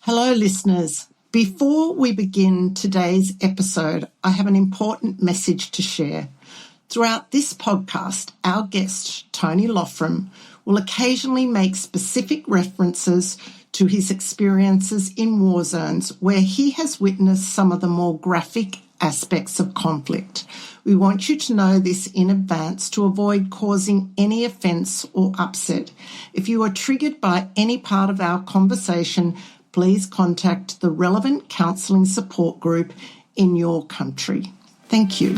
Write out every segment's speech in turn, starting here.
Hello, listeners. Before we begin today's episode, I have an important message to share. Throughout this podcast, our guest, Tony Loughran, will occasionally make specific references to his experiences in war zones where he has witnessed some of the more graphic aspects of conflict. We want you to know this in advance to avoid causing any offence or upset. If you are triggered by any part of our conversation, please contact the relevant counselling support group in your country. Thank you.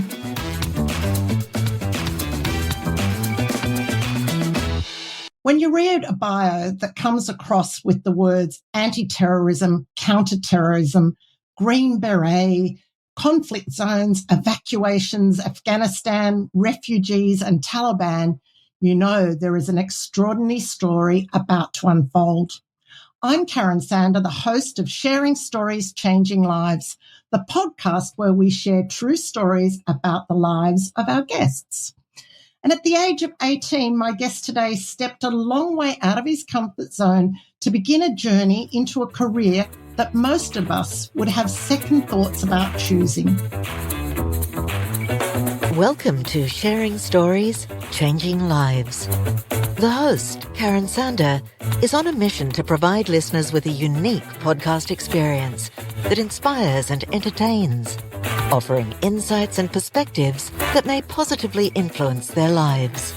When you read a bio that comes across with the words anti-terrorism, counter-terrorism, Green Beret, conflict zones, evacuations, Afghanistan, refugees and Taliban, you know there is an extraordinary story about to unfold. I'm Karen Sander, the host of Sharing Stories, Changing Lives, the podcast where we share true stories about the lives of our guests. And at the age of 18, my guest today stepped a long way out of his comfort zone to begin a journey into a career that most of us would have second thoughts about choosing. Welcome to Sharing Stories, Changing Lives. The host, Karen Sander, is on a mission to provide listeners with a unique podcast experience that inspires and entertains, offering insights and perspectives that may positively influence their lives.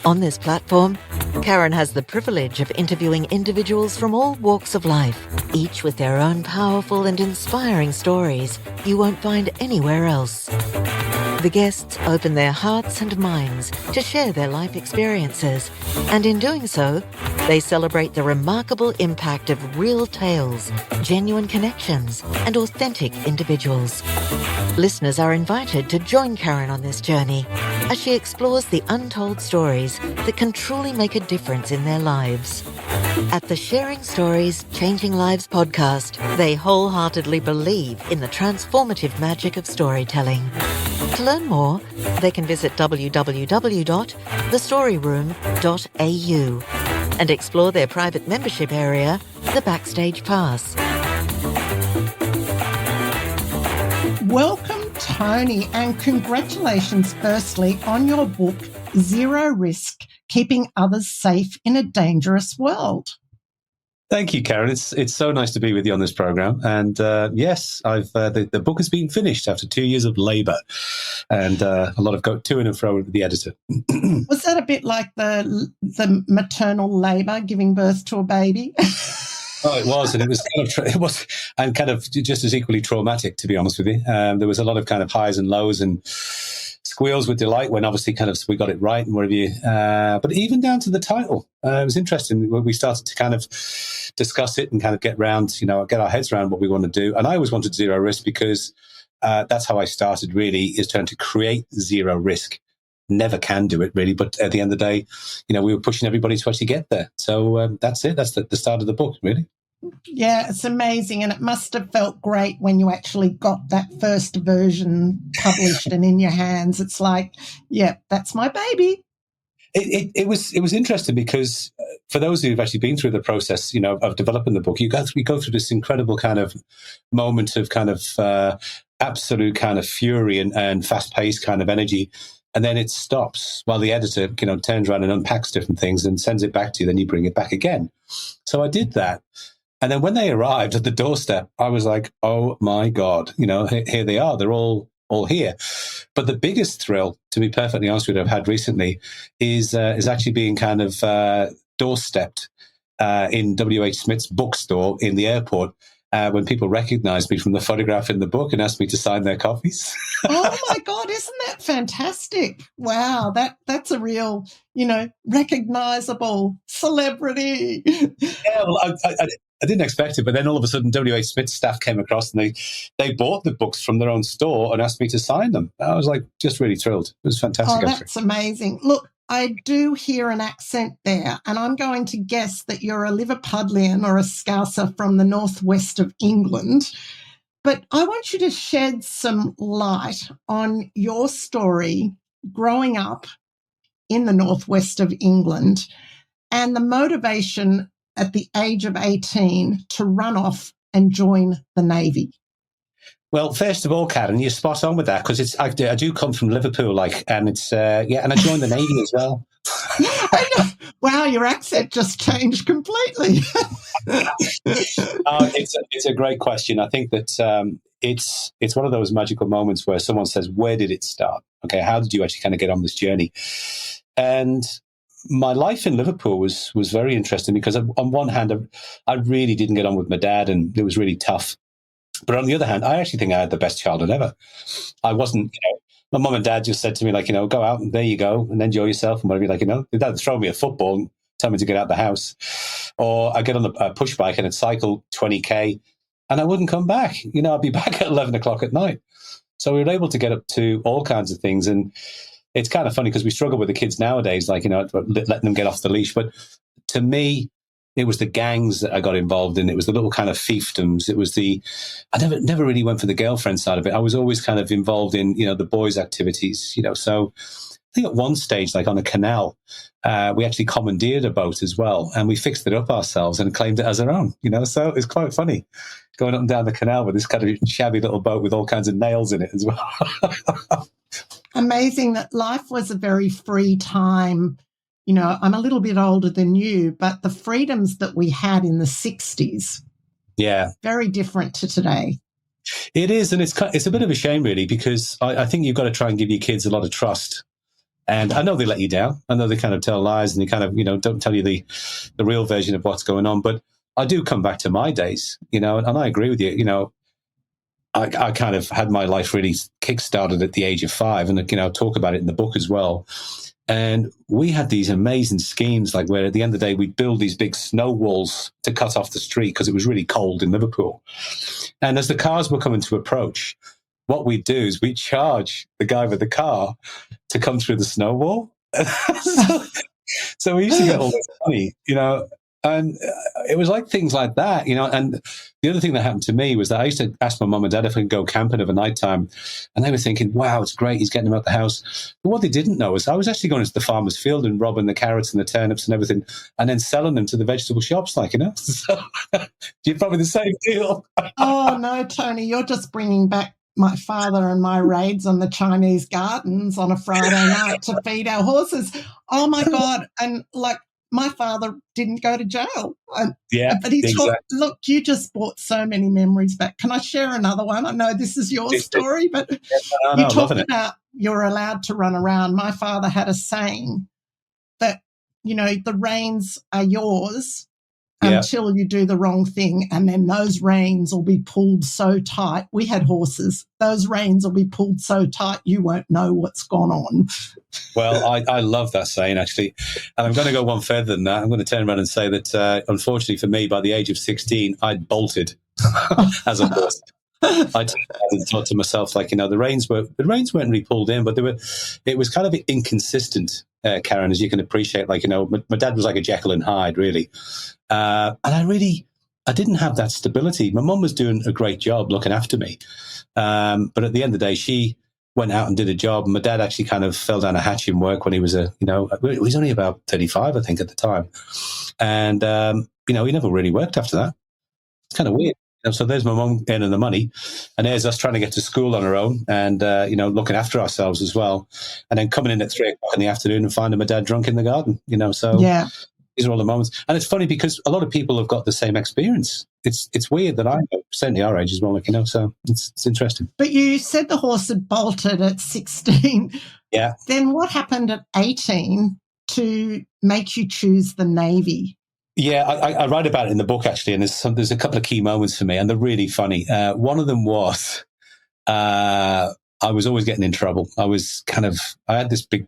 On this platform, Karen has the privilege of interviewing individuals from all walks of life, each with their own powerful and inspiring stories you won't find anywhere else. The guests open their hearts and minds to share their life experiences, and in doing so, they celebrate the remarkable impact of real tales, genuine connections, and authentic individuals. Listeners are invited to join Karen on this journey as she explores the untold stories that can truly make a difference in their lives. At the Sharing Stories, Changing Lives podcast, they wholeheartedly believe in the transformative magic of storytelling. To learn more, they can visit www.thestoryroom.au and explore their private membership area, the Backstage Pass. Welcome, Tony, and congratulations firstly on your book, Zero Risk, Keeping Others Safe in a Dangerous World. Thank you, Karen. It's so nice to be with you on this program. And yes, I've the book has been finished after 2 years of labour and a lot of to and fro with the editor. Was that a bit like the maternal labour, giving birth to a baby? Oh, it was, and it was kind of just as equally traumatic, to be honest with you. There was a lot of kind of highs and lows and squeals with delight when obviously kind of we got it right and whatever you. But even down to the title, it was interesting when we started to kind of discuss it and kind of get our heads around what we want to do. And I always wanted zero risk because that's how I started. Really, is trying to create zero risk. Never can do it really, but at the end of the day, we were pushing everybody to actually get there. So that's it. That's the start of the book, really. Yeah, it's amazing. And it must have felt great when you actually got that first version published and in your hands. It's like, yeah, that's my baby. It was interesting because for those who've actually been through the process, of developing the book, we go through this incredible kind of moment of kind of absolute kind of fury and fast-paced kind of energy. And then it stops while the editor, turns around and unpacks different things and sends it back to you. Then you bring it back again. So I did that. And then when they arrived at the doorstep, I was like, oh my God, here they are. They're all here. But the biggest thrill, to be perfectly honest with you, I've had recently is actually being kind of doorstepped in W.H. Smith's bookstore in the airport. When people recognized me from the photograph in the book and asked me to sign their copies. Oh my God, isn't that fantastic? Wow, that's a real, recognizable celebrity. Yeah, well, I didn't expect it, but then all of a sudden W.H. Smith's staff came across and they bought the books from their own store and asked me to sign them. I was like just really thrilled. It was fantastic. Oh, that's amazing. Look, I do hear an accent there, and I'm going to guess that you're a Liverpudlian or a Scouser from the northwest of England. But I want you to shed some light on your story growing up in the northwest of England and the motivation at the age of 18 to run off and join the Navy? Well, first of all, Karen, you're spot on with that, because I do come from Liverpool, and it's and I joined the Navy as well. Wow, your accent just changed completely. It's a great question. I think that it's one of those magical moments where someone says, "Where did it start? Okay, how did you actually kind of get on this journey?" And my life in Liverpool was very interesting, because on one hand, I really didn't get on with my dad, and it was really tough. But on the other hand, I actually think I had the best childhood ever. I wasn't, my mum and dad just said to me, go out and there you go and enjoy yourself and whatever. They'd either throw me a football and tell me to get out of the house, or I'd get on a push bike and I'd cycle 20k and I wouldn't come back. I'd be back at 11 o'clock at night. So we were able to get up to all kinds of things. And it's kind of funny because we struggle with the kids nowadays, letting them get off the leash. But to me, it was the gangs that I got involved in. It was the little kind of fiefdoms. It was I never really went for the girlfriend side of it. I was always kind of involved in, the boys' activities, So I think at one stage, like on a canal, we actually commandeered a boat as well. And we fixed it up ourselves and claimed it as our own, So it's quite funny going up and down the canal with this kind of shabby little boat with all kinds of nails in it as well. Amazing that life was a very free time. I'm a little bit older than you, but the freedoms that we had in the 60s, very different to today. It is, and it's a bit of a shame, really, because I think you've got to try and give your kids a lot of trust. And I know they let you down. I know they kind of tell lies and they kind of, don't tell you the real version of what's going on. But I do come back to my days, and I agree with you. I kind of had my life really kick-started at the age of 5, and, talk about it in the book as well. And we had these amazing schemes, like where at the end of the day, we'd build these big snow walls to cut off the street because it was really cold in Liverpool. And as the cars were coming to approach, what we'd do is we'd charge the guy with the car to come through the snow wall. So we used to get all this money, and it was like things like that, And the other thing that happened to me was that I used to ask my mum and dad if I could go camping of a night time, and they were thinking, "Wow, it's great, he's getting them out the house." But what they didn't know is I was actually going into the farmer's field and robbing the carrots and the turnips and everything, and then selling them to the vegetable shops, So you're probably the same deal. Oh no, Tony, you're just bringing back my father and my raids on the Chinese gardens on a Friday night to feed our horses. Oh my God! And my father didn't go to jail. But he exactly. Look, you just brought so many memories back. Can I share another one? I know this is your story, but you talked about you're allowed to run around. My father had a saying that, the reins are yours until you do the wrong thing, and then those reins will be pulled so tight. We had horses. Those reins will be pulled so tight you won't know what's gone on. Well, I love that saying, actually. And I'm going to go one further than that. I'm going to turn around and say that, unfortunately for me, by the age of 16, I'd bolted as a horse. I thought to myself, the reins weren't really pulled in, but it was kind of inconsistent, Karen, as you can appreciate. My dad was like a Jekyll and Hyde, really. And I didn't have that stability. My mum was doing a great job looking after me. But at the end of the day, she went out and did a job. And my dad actually kind of fell down a hatch in work when he was he was only about 35, I think, at the time. And, he never really worked after that. It's kind of weird. So there's my mum earning the money, and there's us trying to get to school on our own and, looking after ourselves as well. And then coming in at 3 o'clock in the afternoon and finding my dad drunk in the garden, so these are all the moments. And it's funny because a lot of people have got the same experience. It's weird that I know, certainly our age as well, so it's interesting. But you said the horse had bolted at 16. Yeah. Then what happened at 18 to make you choose the Navy? Yeah, I write about it in the book, actually, and there's a couple of key moments for me, and they're really funny. One of them was I was always getting in trouble. I had this big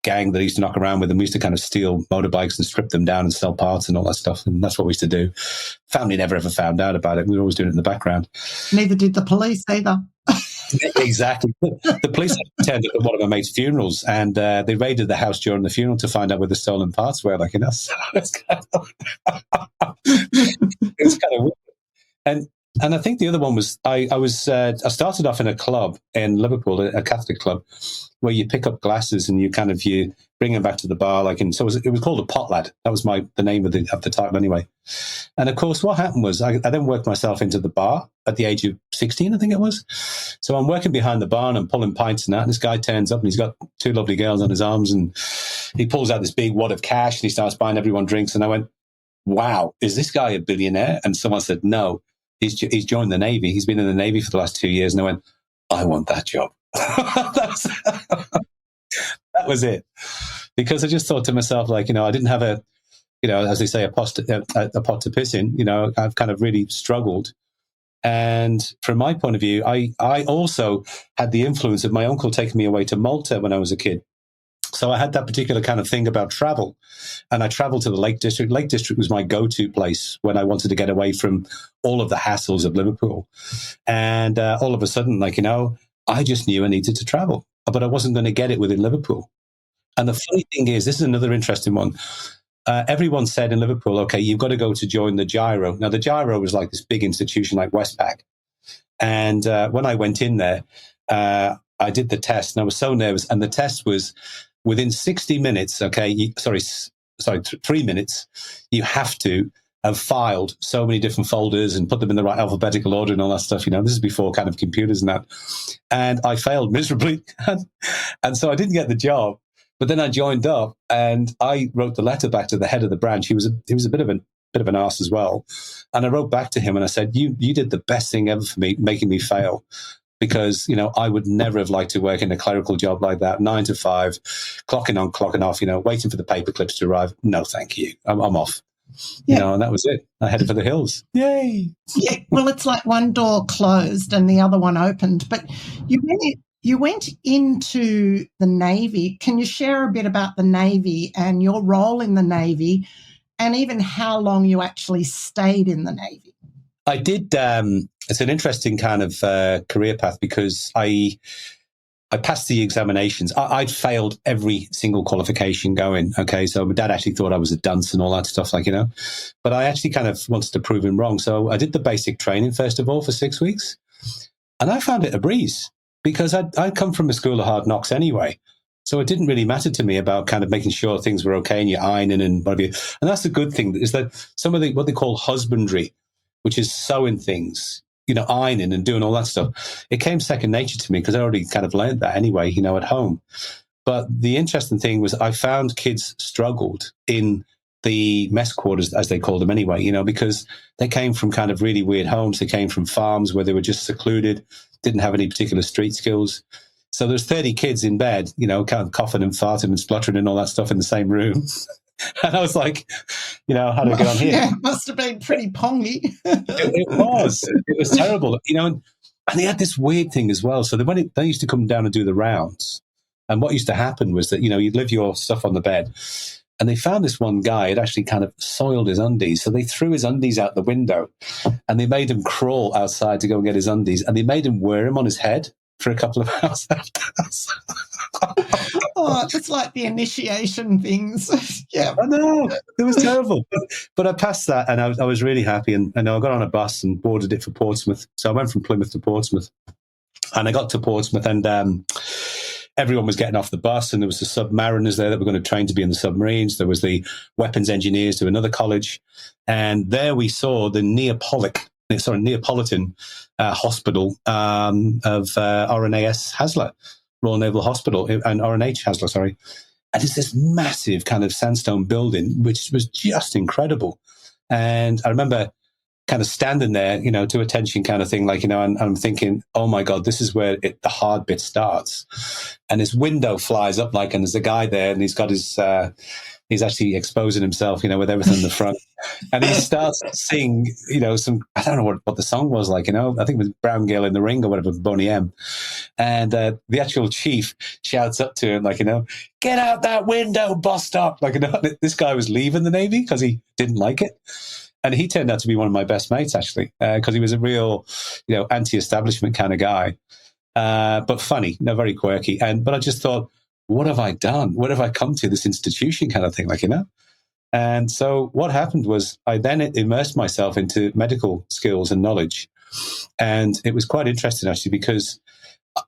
gang that I used to knock around with, and we used to kind of steal motorbikes and strip them down and sell parts and all that stuff, and that's what we used to do. Family never ever found out about it. We were always doing it in the background. Neither did the police either. Exactly. The police turned up at one of my mate's funerals, and they raided the house during the funeral to find out where the stolen parts were. So it's kind of weird. And And I think the other one was I started off in a club in Liverpool, a Catholic club, where you pick up glasses and you bring them back to the bar. It was called a pot lad. That was the name of the title anyway. And of course, what happened was I then worked myself into the bar at the age of 16, I think it was. So I'm working behind the bar and I'm pulling pints and that. And this guy turns up and he's got two lovely girls on his arms and he pulls out this big wad of cash and he starts buying everyone drinks. And I went, wow, is this guy a billionaire? And someone said, no, he's joined the Navy. He's been in the Navy for the last 2 years. And I went, I want that job. that was it. Because I just thought to myself, I didn't have as they say, a pot to piss in. I've kind of really struggled. And from my point of view, I also had the influence of my uncle taking me away to Malta when I was a kid. So I had that particular kind of thing about travel. And I traveled to the Lake District. Lake District was my go-to place when I wanted to get away from all of the hassles of Liverpool. And all of a sudden, I just knew I needed to travel, but I wasn't going to get it within Liverpool. And the funny thing is, this is another interesting one. Everyone said in Liverpool, okay, you've got to go to join the Gyro. Now, the Gyro was like this big institution like Westpac. And when I went in there, I did the test and I was so nervous. And the test was within 60 minutes, 3 minutes, you have to have filed so many different folders and put them in the right alphabetical order and all that stuff. This is before kind of computers and that. And I failed miserably. And so I didn't get the job. But then I joined up and I wrote the letter back to the head of the branch. He was a bit of an arse as well. And I wrote back to him and I said, you did the best thing ever for me, making me fail. Because, I would never have liked to work in a clerical job like that, 9 to 5, clocking on, clocking off, waiting for the paper clips to arrive. No, thank you. I'm off. Yeah. And that was it. I headed for the hills. Yay. Yeah. Well, it's like one door closed and the other one opened. But you went into the Navy. Can you share a bit about the Navy and your role in the Navy and even how long you actually stayed in the Navy? I did. It's an interesting kind of career path because I passed the examinations. I'd failed every single qualification going. Okay, so my dad actually thought I was a dunce and all that stuff, But I actually kind of wanted to prove him wrong. So I did the basic training first of all for 6 weeks, and I found it a breeze because I'd come from a school of hard knocks anyway. So it didn't really matter to me about kind of making sure things were okay and you're ironing and whatever. And that's the good thing is that some of what they call husbandry, which is sewing things, ironing and doing all that stuff. It came second nature to me because I already kind of learned that anyway, at home. But the interesting thing was I found kids struggled in the mess quarters, as they called them anyway, because they came from kind of really weird homes. They came from farms where they were just secluded, didn't have any particular street skills. So there's 30 kids in bed, kind of coughing and farting and spluttering and all that stuff in the same room. And I was like, how do I get on here? Yeah, it must have been pretty pongy. It was terrible, and they had this weird thing as well. So they used to come down and do the rounds. And what used to happen was that, you'd leave your stuff on the bed and they found this one guy had actually kind of soiled his undies. So they threw his undies out the window and they made him crawl outside to go and get his undies. And they made him wear him on his head for a couple of hours after that. Oh, it's like the initiation things. Yeah. I know. It was terrible. But I passed that and I was really happy. And I got on a bus and boarded it for Portsmouth. So I went from Plymouth to Portsmouth. And I got to Portsmouth and everyone was getting off the bus and there was the submariners there that were going to train to be in the submarines. There was the weapons engineers to another college. And there we saw the Neapolitan Hospital of RNAS Haslar, Royal Naval Hospital, and RNH Haslar, sorry. And it's this massive kind of sandstone building, which was just incredible. And I remember kind of standing there, to attention kind of thing, and I'm thinking, oh my God, this is where the hard bit starts. And this window flies up and there's a guy there and he's got his, he's actually exposing himself, with everything in the front. And he starts to sing, some, I don't know what the song was I think it was Brown Girl in the Ring or whatever, Boney M. And the actual chief shouts up to him, get out that window, bust up. This guy was leaving the Navy because he didn't like it. And he turned out to be one of my best mates, actually, because he was a real, anti-establishment kind of guy, but funny, very quirky. But I just thought, what have I done? What have I come to, this institution kind of thing, And so what happened was I then immersed myself into medical skills and knowledge. And it was quite interesting, actually, because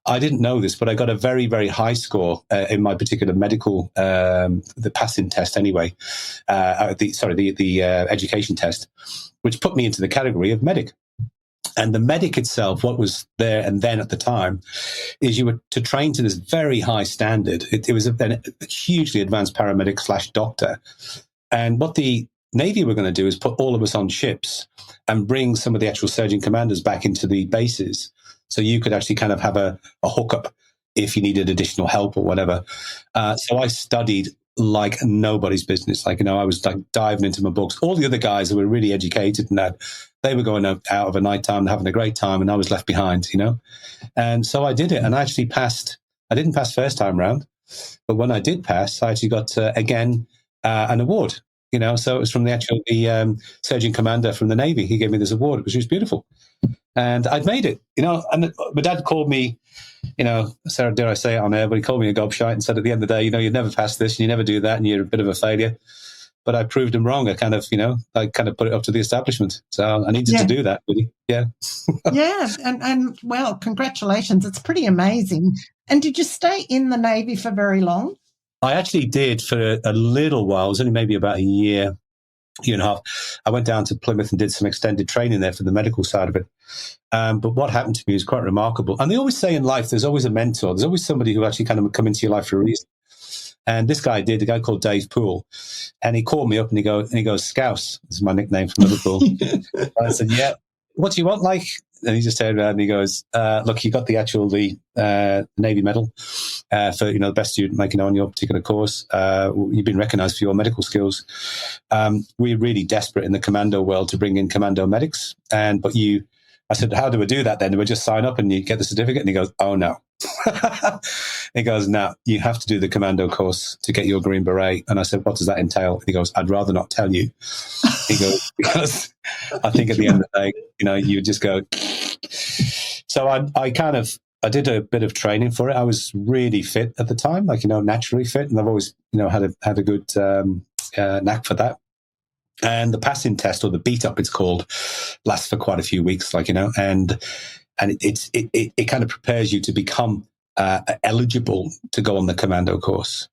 I didn't know this, but I got a very, very high score in my particular medical, the passing test anyway, the education test, which put me into the category of medic. And the medic itself, what was there and then at the time, is you were to train to this very high standard. It was a hugely advanced paramedic / doctor. And what the Navy were going to do is put all of us on ships and bring some of the actual surgeon commanders back into the bases. So you could actually kind of have a hookup if you needed additional help or whatever. So I studied like nobody's business. Like, I was like diving into my books. All the other guys who were really educated and that, they were going out of a night time and having a great time, and I was left behind, And so I did it, and I actually passed. I didn't pass first time round, but when I did pass, I actually got, again, an award, So it was from the surgeon commander from the Navy. He gave me this award, which was beautiful. And I'd made it, and my dad called me, Sarah, dare I say it on air, but he called me a gobshite and said at the end of the day, you'd never pass this and you never do that and you're a bit of a failure. But I proved him wrong. I kind of put it up to the establishment. So I needed to do that, really. Yeah. Yeah. And well, congratulations. It's pretty amazing. And did you stay in the Navy for very long? I actually did for a little while. It was only maybe about a year and a half. I went down to Plymouth and did some extended training there for the medical side of it. But what happened to me was quite remarkable. And they always say in life, there's always a mentor. There's always somebody who actually kind of come into your life for a reason. And this guy did, a guy called Dave Poole. And he called me up and he goes, Scouse. This is my nickname from Liverpool. And I said, yeah, what do you want, like? And he just turned around and he goes, look, you got the Navy medal for, the best student making on your particular course. You've been recognized for your medical skills. We're really desperate in the commando world to bring in commando medics. I said, how do we do that then? Do we just sign up and you get the certificate? And he goes, oh, no. He goes, no, you have to do the Commando course to get your Green Beret. And I said, what does that entail? And he goes, I'd rather not tell you. He goes, because I think at the end of the day, you just go. So I did a bit of training for it. I was really fit at the time, naturally fit. And I've always, had a good knack for that. And the passing test, or the beat up, it's called, lasts for quite a few weeks, and it kind of prepares you to become eligible to go on the Commando course.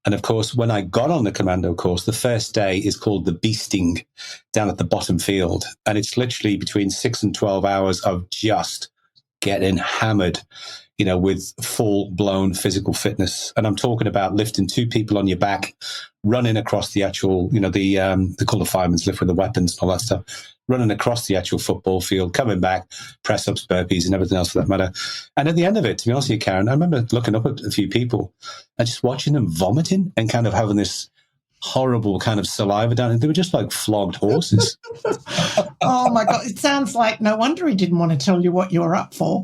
And of course, when I got on the Commando course, the first day is called the beasting down at the bottom field. And it's literally between 6 and 12 hours of just getting hammered, with full blown physical fitness. And I'm talking about lifting 2 people on your back, running across the actual, they call the firemen's lift with the weapons and all that stuff, running across the actual football field, coming back, press ups, burpees, and everything else for that matter. And at the end of it, to be honest with you, Karen, I remember looking up at a few people and just watching them vomiting and kind of having this horrible kind of saliva down, and they were just like flogged horses. Oh my God, it sounds like no wonder he didn't want to tell you what you were up for.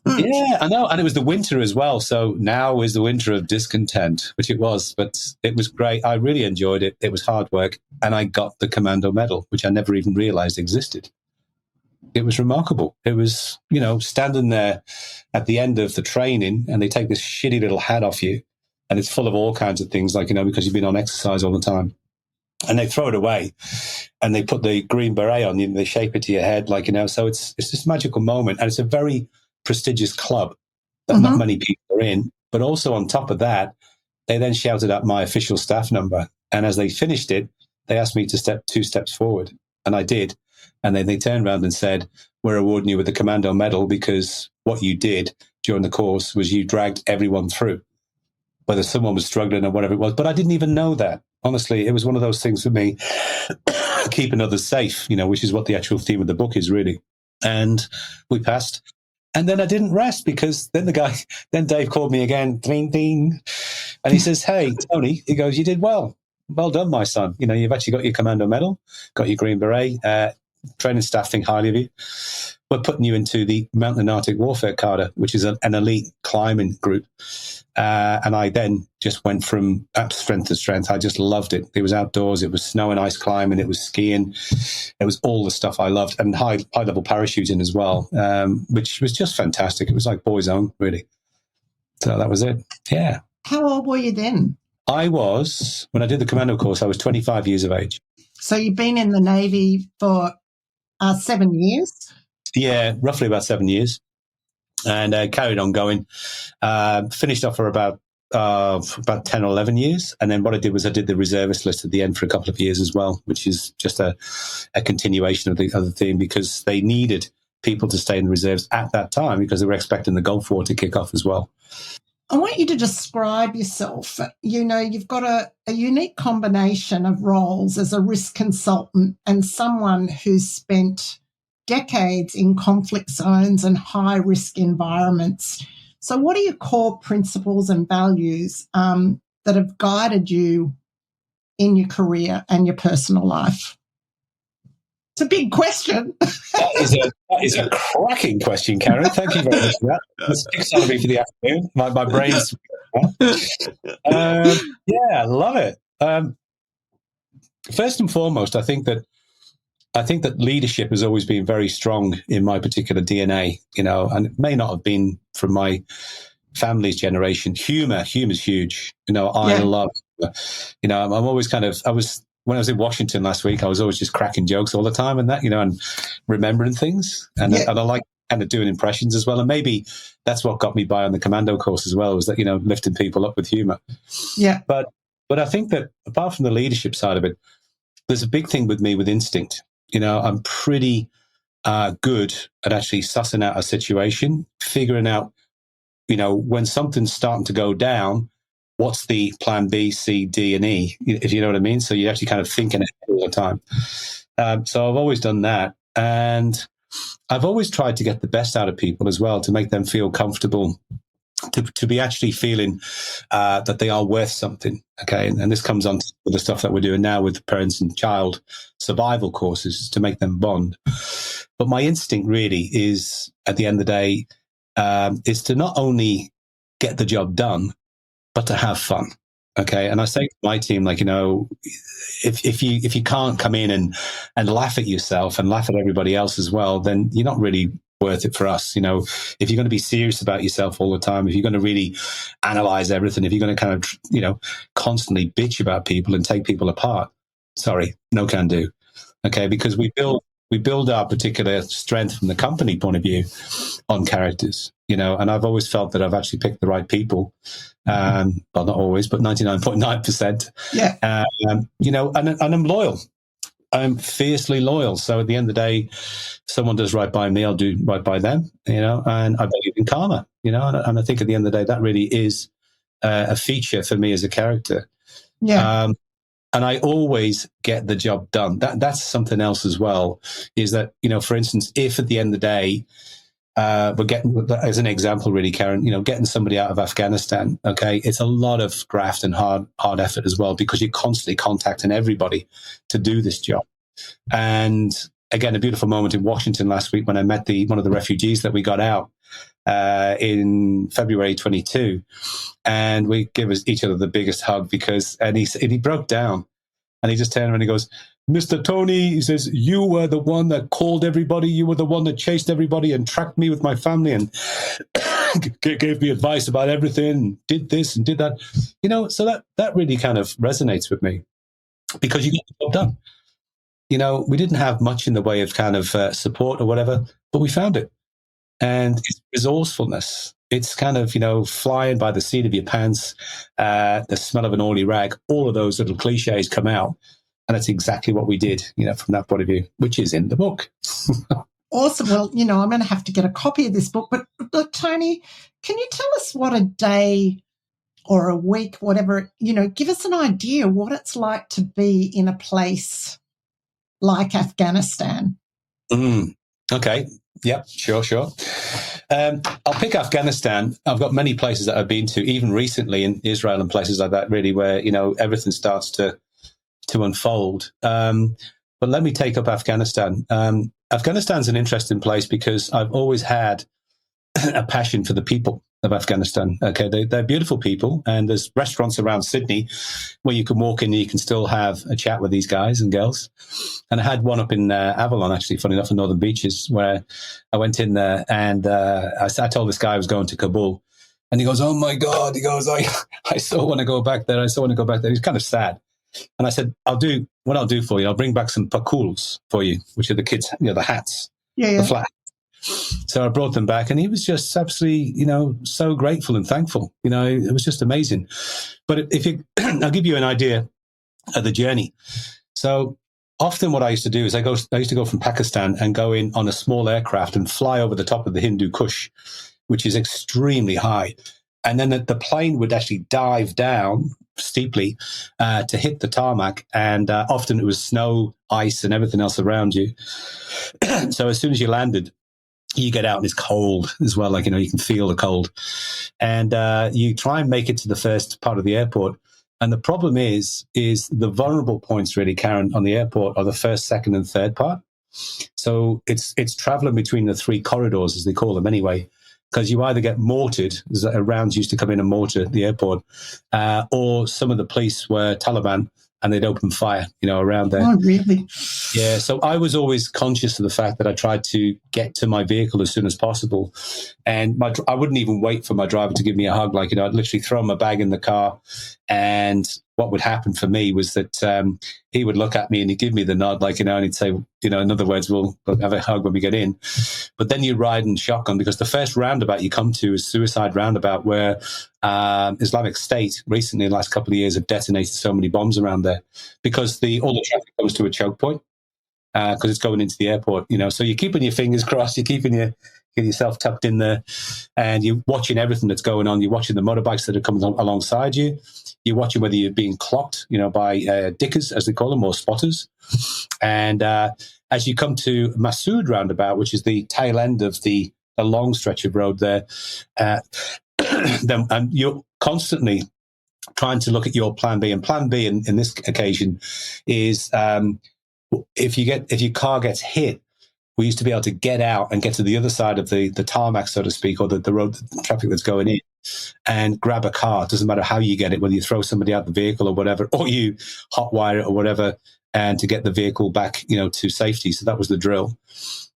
Yeah, I know. And it was the winter as well. So now is the winter of discontent, which it was, but it was great. I really enjoyed it. It was hard work. And I got the Commando medal, which I never even realized existed. It was remarkable. It was, standing there at the end of the training, and they take this shitty little hat off you, and it's full of all kinds of things, because you've been on exercise all the time. And they throw it away, and they put the Green Beret on you, and they shape it to your head, so it's this magical moment. And it's a very prestigious club that not many people are in. But also on top of that, they then shouted out my official staff number. And as they finished it, they asked me to step 2 steps forward. And I did. And then they turned around and said, we're awarding you with the Commando medal because what you did during the course was you dragged everyone through, whether someone was struggling or whatever it was. But I didn't even know that. Honestly, it was one of those things for me, keeping others safe, which is what the actual theme of the book is really. And we passed. And then I didn't rest, because then Dave called me again, ding, ding. And he says, hey, Tony, he goes, you did well. Well done, my son. You've actually got your Commando medal, got your Green Beret. Training staff think highly of you. We're putting you into the Mountain Arctic Warfare Cadre, which is an elite climbing group. And I then just went from strength to strength. I just loved it. It was outdoors. It was snow and ice climbing. It was skiing. It was all the stuff I loved, and high level parachuting as well, which was just fantastic. It was like boys' own, really. So that was it. Yeah. How old were you then? When I did the Commando course, I was 25 years of age. So you've been in the Navy for 7 years? Yeah, roughly about 7 years, and carried on going. Finished off for about 10 or 11 years. And then what I did was I did the reservist list at the end for a couple of years as well, which is just a continuation of the other theme, because they needed people to stay in the reserves at that time because they were expecting the Gulf War to kick off as well. I want you to describe yourself. You know, you've got a unique combination of roles as a risk consultant and someone who's spent decades in conflict zones and high-risk environments. So what are your core principles and values that have guided you in your career and your personal life? It's a big question. That is a cracking question, Karen. Thank you very much for that. That's exciting for the afternoon. My brain's... yeah, I love it. First and foremost, I think that leadership has always been very strong in my particular DNA, you know, and it may not have been from my family's generation. Humor's huge. You know, I love, you know, I'm always when I was in Washington last week, I was always just cracking jokes all the time and that, you know, and remembering things. And I like kind of doing impressions as well. And maybe that's what got me by on the Commando course as well, was that, you know, lifting people up with humor. Yeah. But I think that apart from the leadership side of it, there's a big thing with me with instinct. You know, I'm pretty good at actually sussing out a situation, figuring out, you know, when something's starting to go down, what's the plan B, C, D, and E, if you know what I mean? So you're actually kind of thinking ahead all the time. So I've always done that. And I've always tried to get the best out of people as well, to make them feel comfortable, to be actually feeling that they are worth something. Okay. And this comes on to the stuff that we're doing now with parents and child survival courses to make them bond. But my instinct really is, at the end of the day, is to not only get the job done, but to have fun. Okay. And I say to my team, like, you know, if you can't come in and laugh at yourself and laugh at everybody else as well, then you're not really worth it for us. You know, if you're going to be serious about yourself all the time, if you're going to really analyze everything, if you're going to kind of, you know, constantly bitch about people and take people apart, sorry, no can do. Okay. Because we build our particular strength from the company point of view on characters, you know, and I've always felt that I've actually picked the right people. Well, not always, but 99.9%. Yeah. You know, and I'm loyal. I'm fiercely loyal. So at the end of the day, someone does right by me, I'll do right by them, you know, and I believe in karma, you know, and I think at the end of the day, that really is a feature for me as a character. Yeah. And I always get the job done. That's something else as well, is that, you know, for instance, if at the end of the day, we're getting, as an example, really, Karen, you know, getting somebody out of Afghanistan, okay, it's a lot of graft and hard effort as well, because you're constantly contacting everybody to do this job. And again, a beautiful moment in Washington last week when I met one of the refugees that we got out in February 22, and we give each other the biggest hug, because he broke down, and he just turned around and he goes, Mr. Tony, he says, you were the one that called everybody. You were the one that chased everybody and tracked me with my family and gave me advice about everything, did this and did that. You know, so that really kind of resonates with me, because you get the job done. You know, we didn't have much in the way of kind of support or whatever, but we found it. And it's resourcefulness. It's kind of, you know, flying by the seat of your pants, the smell of an oily rag, all of those little cliches come out. And that's exactly what we did, you know, from that point of view, which is in the book. Awesome. Well, you know, I'm going to have to get a copy of this book. But look, Tony, can you tell us what a day or a week, whatever, you know, give us an idea what it's like to be in a place like Afghanistan? Okay. Yep. Sure. I'll pick Afghanistan. I've got many places that I've been to, even recently in Israel and places like that, really, where, you know, everything starts to unfold. But let me take up Afghanistan. Afghanistan's an interesting place because I've always had a passion for the people of Afghanistan. Okay, they're beautiful people, and there's restaurants around Sydney where you can walk in and you can still have a chat with these guys and girls. And I had one up in Avalon, actually, funny enough, in Northern Beaches, where I went in there and I told this guy I was going to Kabul, and he goes, "Oh my God!" He goes, "I so want to go back there. I so want to go back there." He's kind of sad. And I said, I'll do for you. I'll bring back some pakuls for you, which are the kids, you know, the hats, the flat. So I brought them back, and he was just absolutely, so grateful and thankful. It was just amazing. But if you, I'll give you an idea of the journey. So often what I used to do is I used to go from Pakistan and go in on a small aircraft and fly over the top of the Hindu Kush, which is extremely high. And then the plane would actually dive down steeply to hit the tarmac. And often it was snow, ice, and everything else around you. So as soon as you landed, you get out and it's cold as well. Like, you can feel the cold. And you try and make it to the first part of the airport. And the problem is the vulnerable points really, Karen, on the airport are the first, second, and third part. So it's traveling between the three corridors, as they call them anyway, because you either get mortared, rounds used to come in and mortar the airport, or some of the police were Taliban and they'd open fire, around there. Oh, really? Yeah. So I was always conscious of the fact that I tried to get to my vehicle as soon as possible. And I wouldn't even wait for my driver to give me a hug. Like, I'd literally throw my bag in the car. And what would happen for me was that he would look at me and he'd give me the nod, like, and he'd say, in other words, we'll have a hug when we get in. But then you ride in shotgun, because the first roundabout you come to is Suicide Roundabout, where Islamic State recently, in the last couple of years, have detonated so many bombs around there, because all the traffic comes to a choke point, because it's going into the airport, So you're keeping your fingers crossed, you're keeping yourself tucked in there, and you're watching everything that's going on. You're watching the motorbikes that are coming alongside you. You're watching whether you're being clocked, by dickers, as they call them, or spotters. And as you come to Masood Roundabout, which is the tail end of the long stretch of road there, then you're constantly trying to look at your plan B. And plan B in this occasion is if your car gets hit, we used to be able to get out and get to the other side of the tarmac, so to speak, or the road the traffic that's going in, and grab a car. It doesn't matter how you get it, whether you throw somebody out the vehicle or whatever, or you hotwire it or whatever, and to get the vehicle back, to safety. So that was the drill.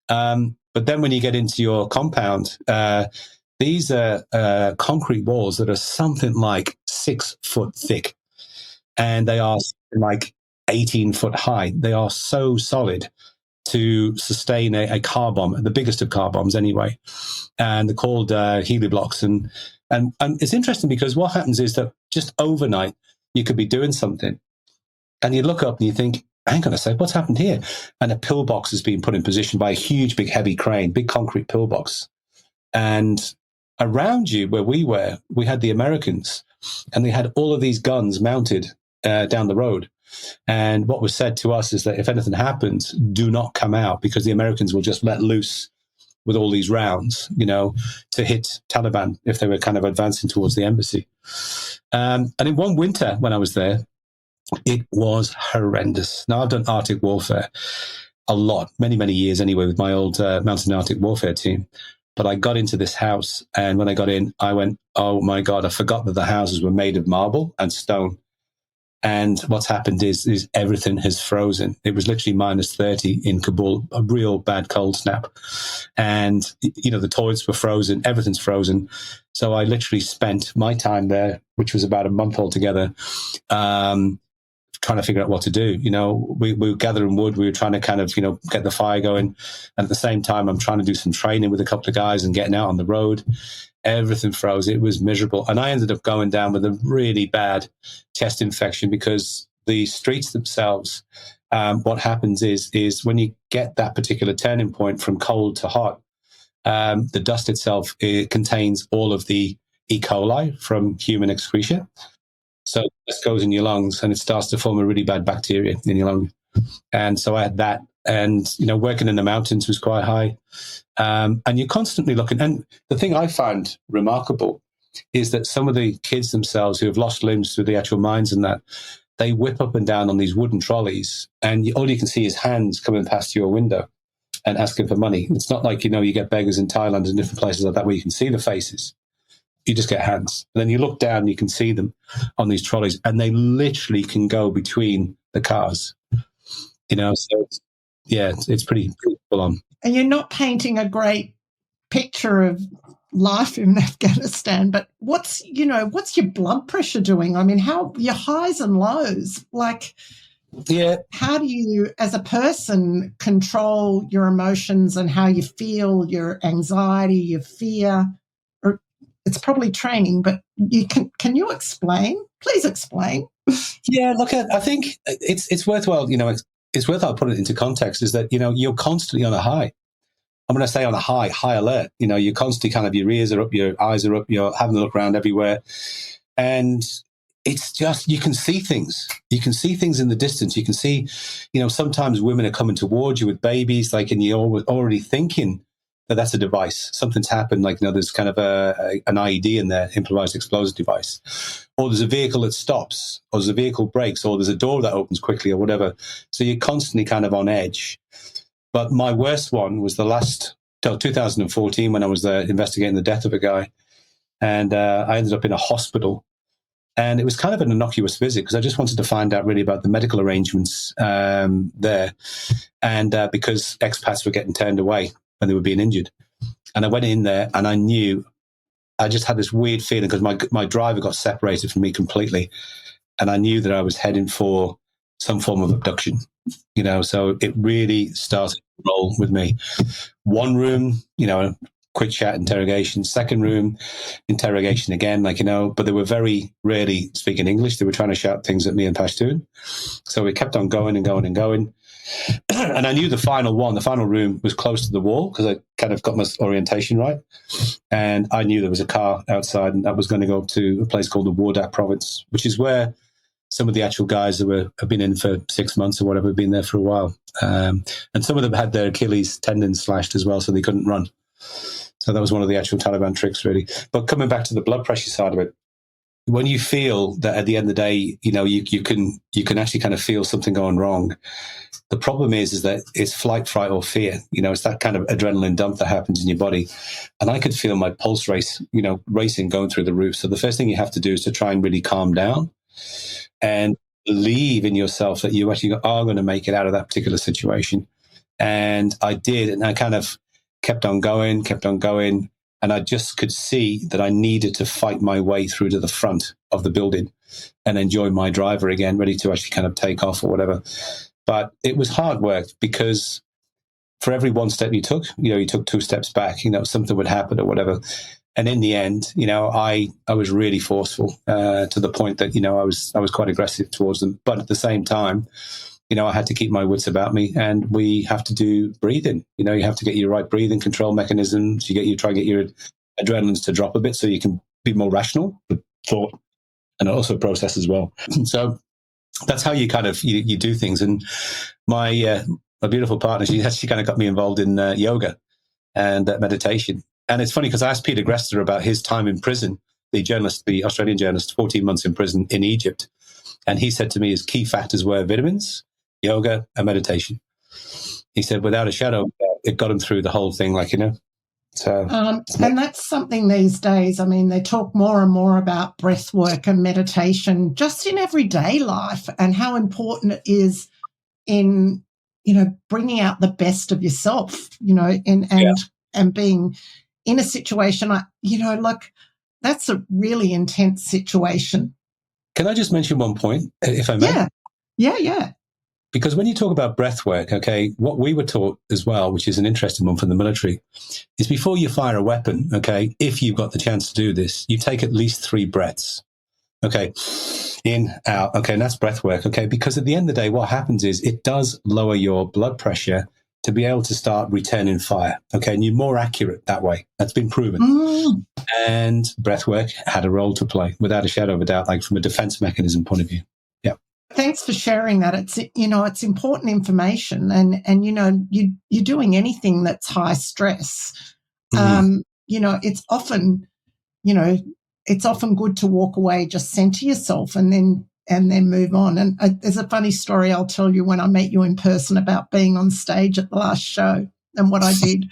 But then when you get into your compound, these are concrete walls that are something like 6 foot thick, and they are like 18 foot high. They are so solid to sustain a car bomb, the biggest of car bombs anyway. And they're called Healy blocks. And it's interesting, because what happens is that just overnight, you could be doing something and you look up and you think, hang on a sec, what's happened here? And a pillbox has been put in position by a huge, big, heavy crane, big concrete pillbox. And around you, where we were, we had the Americans, and they had all of these guns mounted down the road. And what was said to us is that if anything happens, do not come out, because the Americans will just let loose with all these rounds, to hit Taliban if they were kind of advancing towards the embassy. And in one winter when I was there, it was horrendous. Now, I've done Arctic warfare a lot, many, many years anyway, with my old mountain Arctic warfare team. But I got into this house, and when I got in, I went, oh my God, I forgot that the houses were made of marble and stone. And what's happened is everything has frozen. It was literally minus 30 in Kabul, a real bad cold snap. And, the toilets were frozen, everything's frozen. So I literally spent my time there, which was about a month altogether, trying to figure out what to do. We were gathering wood. We were trying to kind of, get the fire going. And at the same time, I'm trying to do some training with a couple of guys and getting out on the road. Everything froze. It was miserable. And I ended up going down with a really bad chest infection, because the streets themselves, what happens is when you get that particular turning point from cold to hot, the dust itself, it contains all of the E. coli from human excreta. So this goes in your lungs, and it starts to form a really bad bacteria in your lung. And so I had that, and, working in the mountains was quite high. And you're constantly looking. And the thing I found remarkable is that some of the kids themselves who have lost limbs through the actual mines and that, they whip up and down on these wooden trolleys, and all you can see is hands coming past your window and asking for money. It's not like, you get beggars in Thailand and different places like that where you can see the faces. You just get hands. And then you look down, you can see them on these trolleys, and they literally can go between the cars. So it's pretty full on. And you're not painting a great picture of life in Afghanistan, but what's your blood pressure doing? I mean, how your highs and lows? Like, Yeah. How do you, as a person, control your emotions and how you feel, your anxiety, your fear? Or it's probably training, but can you explain? Please explain. Yeah, look, I think it's worthwhile, it's worthwhile putting it into context, is that, you're constantly on a high. I'm going to say on a high alert. You're constantly kind of, your ears are up, your eyes are up, you're having a look around everywhere. And it's just, you can see things. You can see things in the distance. You can see, sometimes women are coming towards you with babies, like, and you're already thinking that that's a device. Something's happened, like, there's kind of an IED in there, improvised explosive device. Or there's a vehicle that stops, or there's a vehicle brakes, or there's a door that opens quickly, or whatever. So you're constantly kind of on edge. But my worst one was 2014, when I was investigating the death of a guy. And I ended up in a hospital. And it was kind of an innocuous visit because I just wanted to find out really about the medical arrangements there. And because expats were getting turned away when they were being injured. And I went in there and I just had this weird feeling because my driver got separated from me completely. And I knew that I was heading for some form of abduction, so it really started to roll with me. One room, quick chat, interrogation. Second room, interrogation again, but they were very rarely speaking English. They were trying to shout things at me in Pashtun. So we kept on going and going and going. And I knew the final room was close to the wall because I kind of got my orientation right. And I knew there was a car outside and that was going to go up to a place called the Wardak province, which is where some of the actual guys that have been in for 6 months or whatever have been there for a while. And some of them had their Achilles tendons slashed as well, so they couldn't run. So that was one of the actual Taliban tricks, really. But coming back to the blood pressure side of it, when you feel that at the end of the day, you can actually kind of feel something going wrong. The problem is that it's flight, fright, or fear. It's that kind of adrenaline dump that happens in your body. And I could feel my pulse racing, going through the roof. So the first thing you have to do is to try and really calm down and believe in yourself that you actually are going to make it out of that particular situation. And I did. And I kind of kept on going. And I just could see that I needed to fight my way through to the front of the building and enjoy my driver again, ready to actually kind of take off or whatever. But it was hard work because for every one step you took, you took 2 steps back, something would happen or whatever. And in the end, I was really forceful to the point that, I was quite aggressive towards them. But at the same time, I had to keep my wits about me, and we have to do breathing. You have to get your right breathing control mechanisms. Try and get your adrenalines to drop a bit so you can be more rational with thought and also process as well. So that's how you kind of, you do things. And my beautiful partner, she actually kind of got me involved in yoga and meditation. And it's funny because I asked Peter Grester about his time in prison, the Australian journalist, 14 months in prison in Egypt. And he said to me his key factors were vitamins, yoga, and meditation. He said, without a shadow, it got him through the whole thing, So, and that's something these days. I mean, they talk more and more about breath work and meditation just in everyday life and how important it is in, bringing out the best of yourself, and being in a situation, that's a really intense situation. Can I just mention one point, if I may? Yeah. Because when you talk about breath work, okay, what we were taught as well, which is an interesting one from the military, is before you fire a weapon, okay, if you've got the chance to do this, you take at least 3 breaths. Okay, in, out. Okay, and that's breath work. Okay, because at the end of the day, what happens is it does lower your blood pressure to be able to start returning fire. Okay, and you're more accurate that way. That's been proven. And breath work had a role to play, without a shadow of a doubt, from a defense mechanism point of view. Yeah. Thanks for sharing that. It's it's important information, and you're doing anything that's high stress. It's often good to walk away, just center yourself, and then move on. And there's a funny story I'll tell you when I meet you in person about being on stage at the last show and what I did.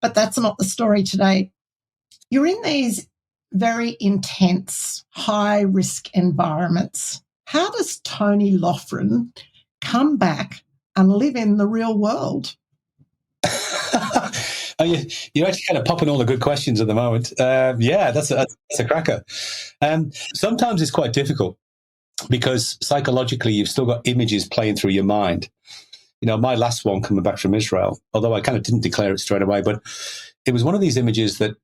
But that's not the story today. You're in these very intense, high-risk environments. How does Tony Loughran come back and live in the real world? You're actually kind of popping all the good questions at the moment. That's a cracker. Sometimes it's quite difficult. because psychologically you've still got images playing through your mind. My last one coming back from Israel, although I kind of didn't declare it straight away, but it was one of these images that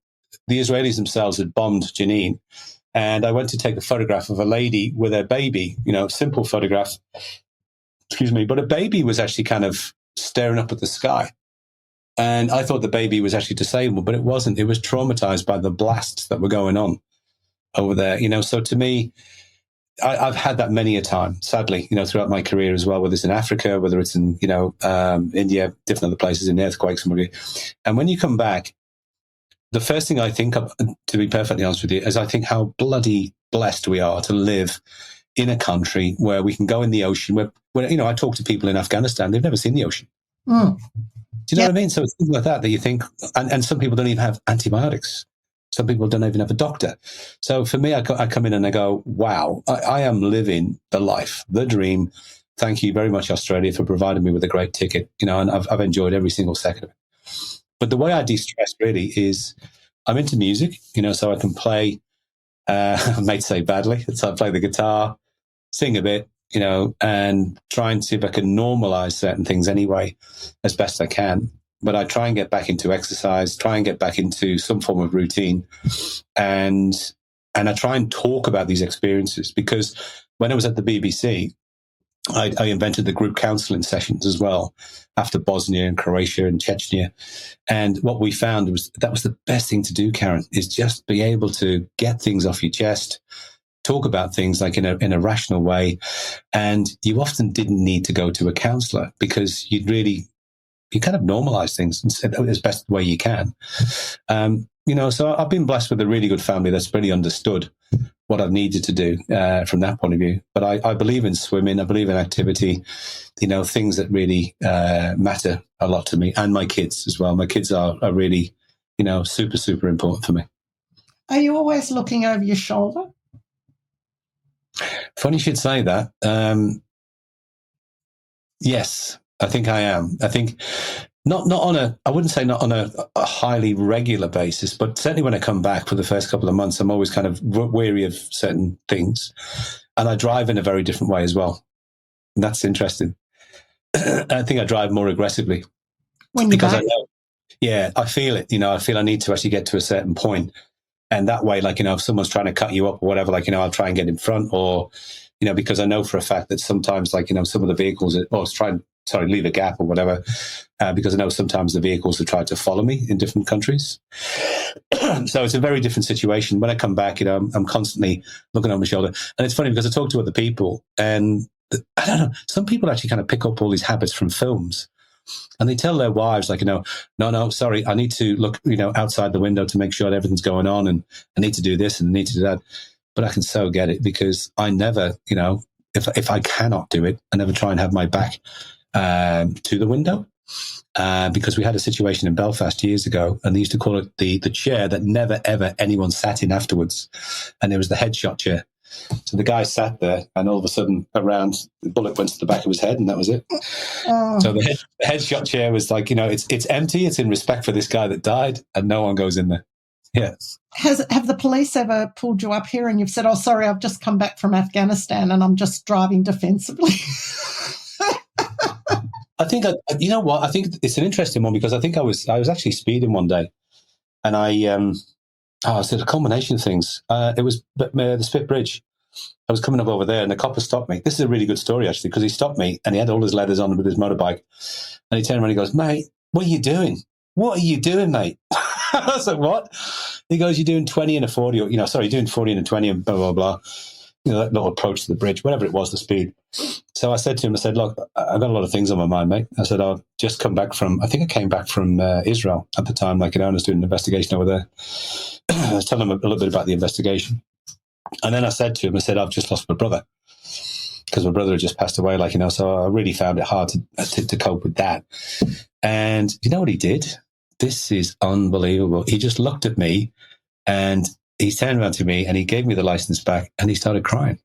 the Israelis themselves had bombed Jenin. And I went to take a photograph of a lady with her baby, simple photograph, excuse me, but a baby was actually kind of staring up at the sky. And I thought the baby was actually disabled, but it wasn't. It was traumatized by the blasts that were going on over there. So to me, I've had that many a time, sadly, throughout my career as well, whether it's in Africa, whether it's in, India, different other places, in earthquakes. And when you come back, the first thing I think of, to be perfectly honest with you, is I think how bloody blessed we are to live in a country where we can go in the ocean, where I talk to people in Afghanistan, they've never seen the ocean. Mm. Do you know what I mean? So it's things like that you think, and some people don't even have antibiotics. Some people don't even have a doctor. So for me, I come in and I go, wow, I am living the life, the dream. Thank you very much, Australia, for providing me with a great ticket, and I've enjoyed every single second of it. But the way I de-stress really is I'm into music, so I can play, I might say badly, so I play the guitar, sing a bit, and try and see if I can normalize certain things anyway, as best I can. But I try and get back into exercise, try and get back into some form of routine. And I try and talk about these experiences, because when I was at the BBC, I invented the group counseling sessions as well after Bosnia and Croatia and Chechnya. And what we found was that was the best thing to do, Karen, is just be able to get things off your chest, talk about things like in a rational way. And you often didn't need to go to a counselor, because you kind of normalize things as best way you can. So I've been blessed with a really good family that's really understood what I've needed to do from that point of view. But I believe in swimming. I believe in activity, things that really matter a lot to me, and my kids as well. My kids are really, super, super important for me. Are you always looking over your shoulder? Funny you should say that. Yes, I think I am. I think I wouldn't say not on a highly regular basis, but certainly when I come back for the first couple of months, I'm always kind of wary of certain things. And I drive in a very different way as well. And that's interesting. I think I drive more aggressively. Because I know, I feel it. I feel I need to actually get to a certain point. And that way, if someone's trying to cut you up or whatever, I'll try and get in front, or, because I know for a fact that sometimes, some of the vehicles, leave a gap or whatever, because I know sometimes the vehicles have tried to follow me in different countries. So it's a very different situation. When I come back, I'm constantly looking over my shoulder. And it's funny because I talk to other people, and I don't know, some people actually kind of pick up all these habits from films. And they tell their wives, no, sorry, I need to look, outside the window to make sure that everything's going on, and I need to do this and I need to do that. But I can so get it, because I never, if I cannot do it, I never try and have my back to the window, because we had a situation in Belfast years ago, and they used to call it the chair that never, ever anyone sat in afterwards. And it was the headshot chair. So the guy sat there, and all of a sudden, the bullet went to the back of his head, and that was it. Oh. So the headshot chair was it's empty. It's in respect for this guy that died, and no one goes in there. Yeah. Have the police ever pulled you up here and you've said, "Oh, sorry, I've just come back from Afghanistan and I'm just driving defensively"? I think you know what? I think it's an interesting one, because I think I was actually speeding one day, and I said a combination of things. It was the Spit Bridge. I was coming up over there, and the copper stopped me. This is a really good story, actually, because he stopped me, and he had all his leathers on with his motorbike. And he turned around and he goes, "Mate, what are you doing? What are you doing, mate?" I was like, "What?" He goes, "You're doing 20 and a 40, or, you're doing 40 and a 20 and blah, blah, blah." That little approach to the bridge, whatever it was, the speed. So I said to him, "Look, I've got a lot of things on my mind, mate." I said, "I've just come back from, I think I came back from Israel at the time, I was doing an investigation over there." I was telling him a little bit about the investigation. And then I said to him, "I've just lost my brother," because my brother had just passed away, so I really found it hard to cope with that. And you know what he did? This is unbelievable. He just looked at me, and he turned around to me, and he gave me the license back, and he started crying.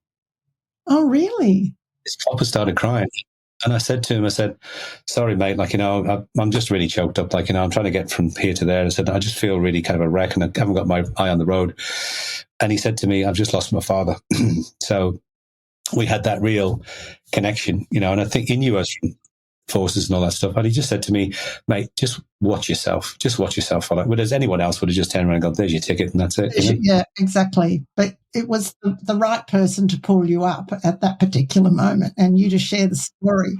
Oh, really? His copper started crying. And I said to him, "Sorry, mate, I'm just really choked up. I'm trying to get from here to there." I said, "I just feel really kind of a wreck, and I haven't got my eye on the road." And he said to me, "I've just lost my father." So we had that real connection, you know, and I think he knew us from forces and all that stuff. And he just said to me, mate, just watch yourself. Just watch yourself. Whereas anyone else would have just turned around and gone, there's your ticket, and that's it. You know? Yeah, exactly. But it was the right person to pull you up at that particular moment and you to share the story.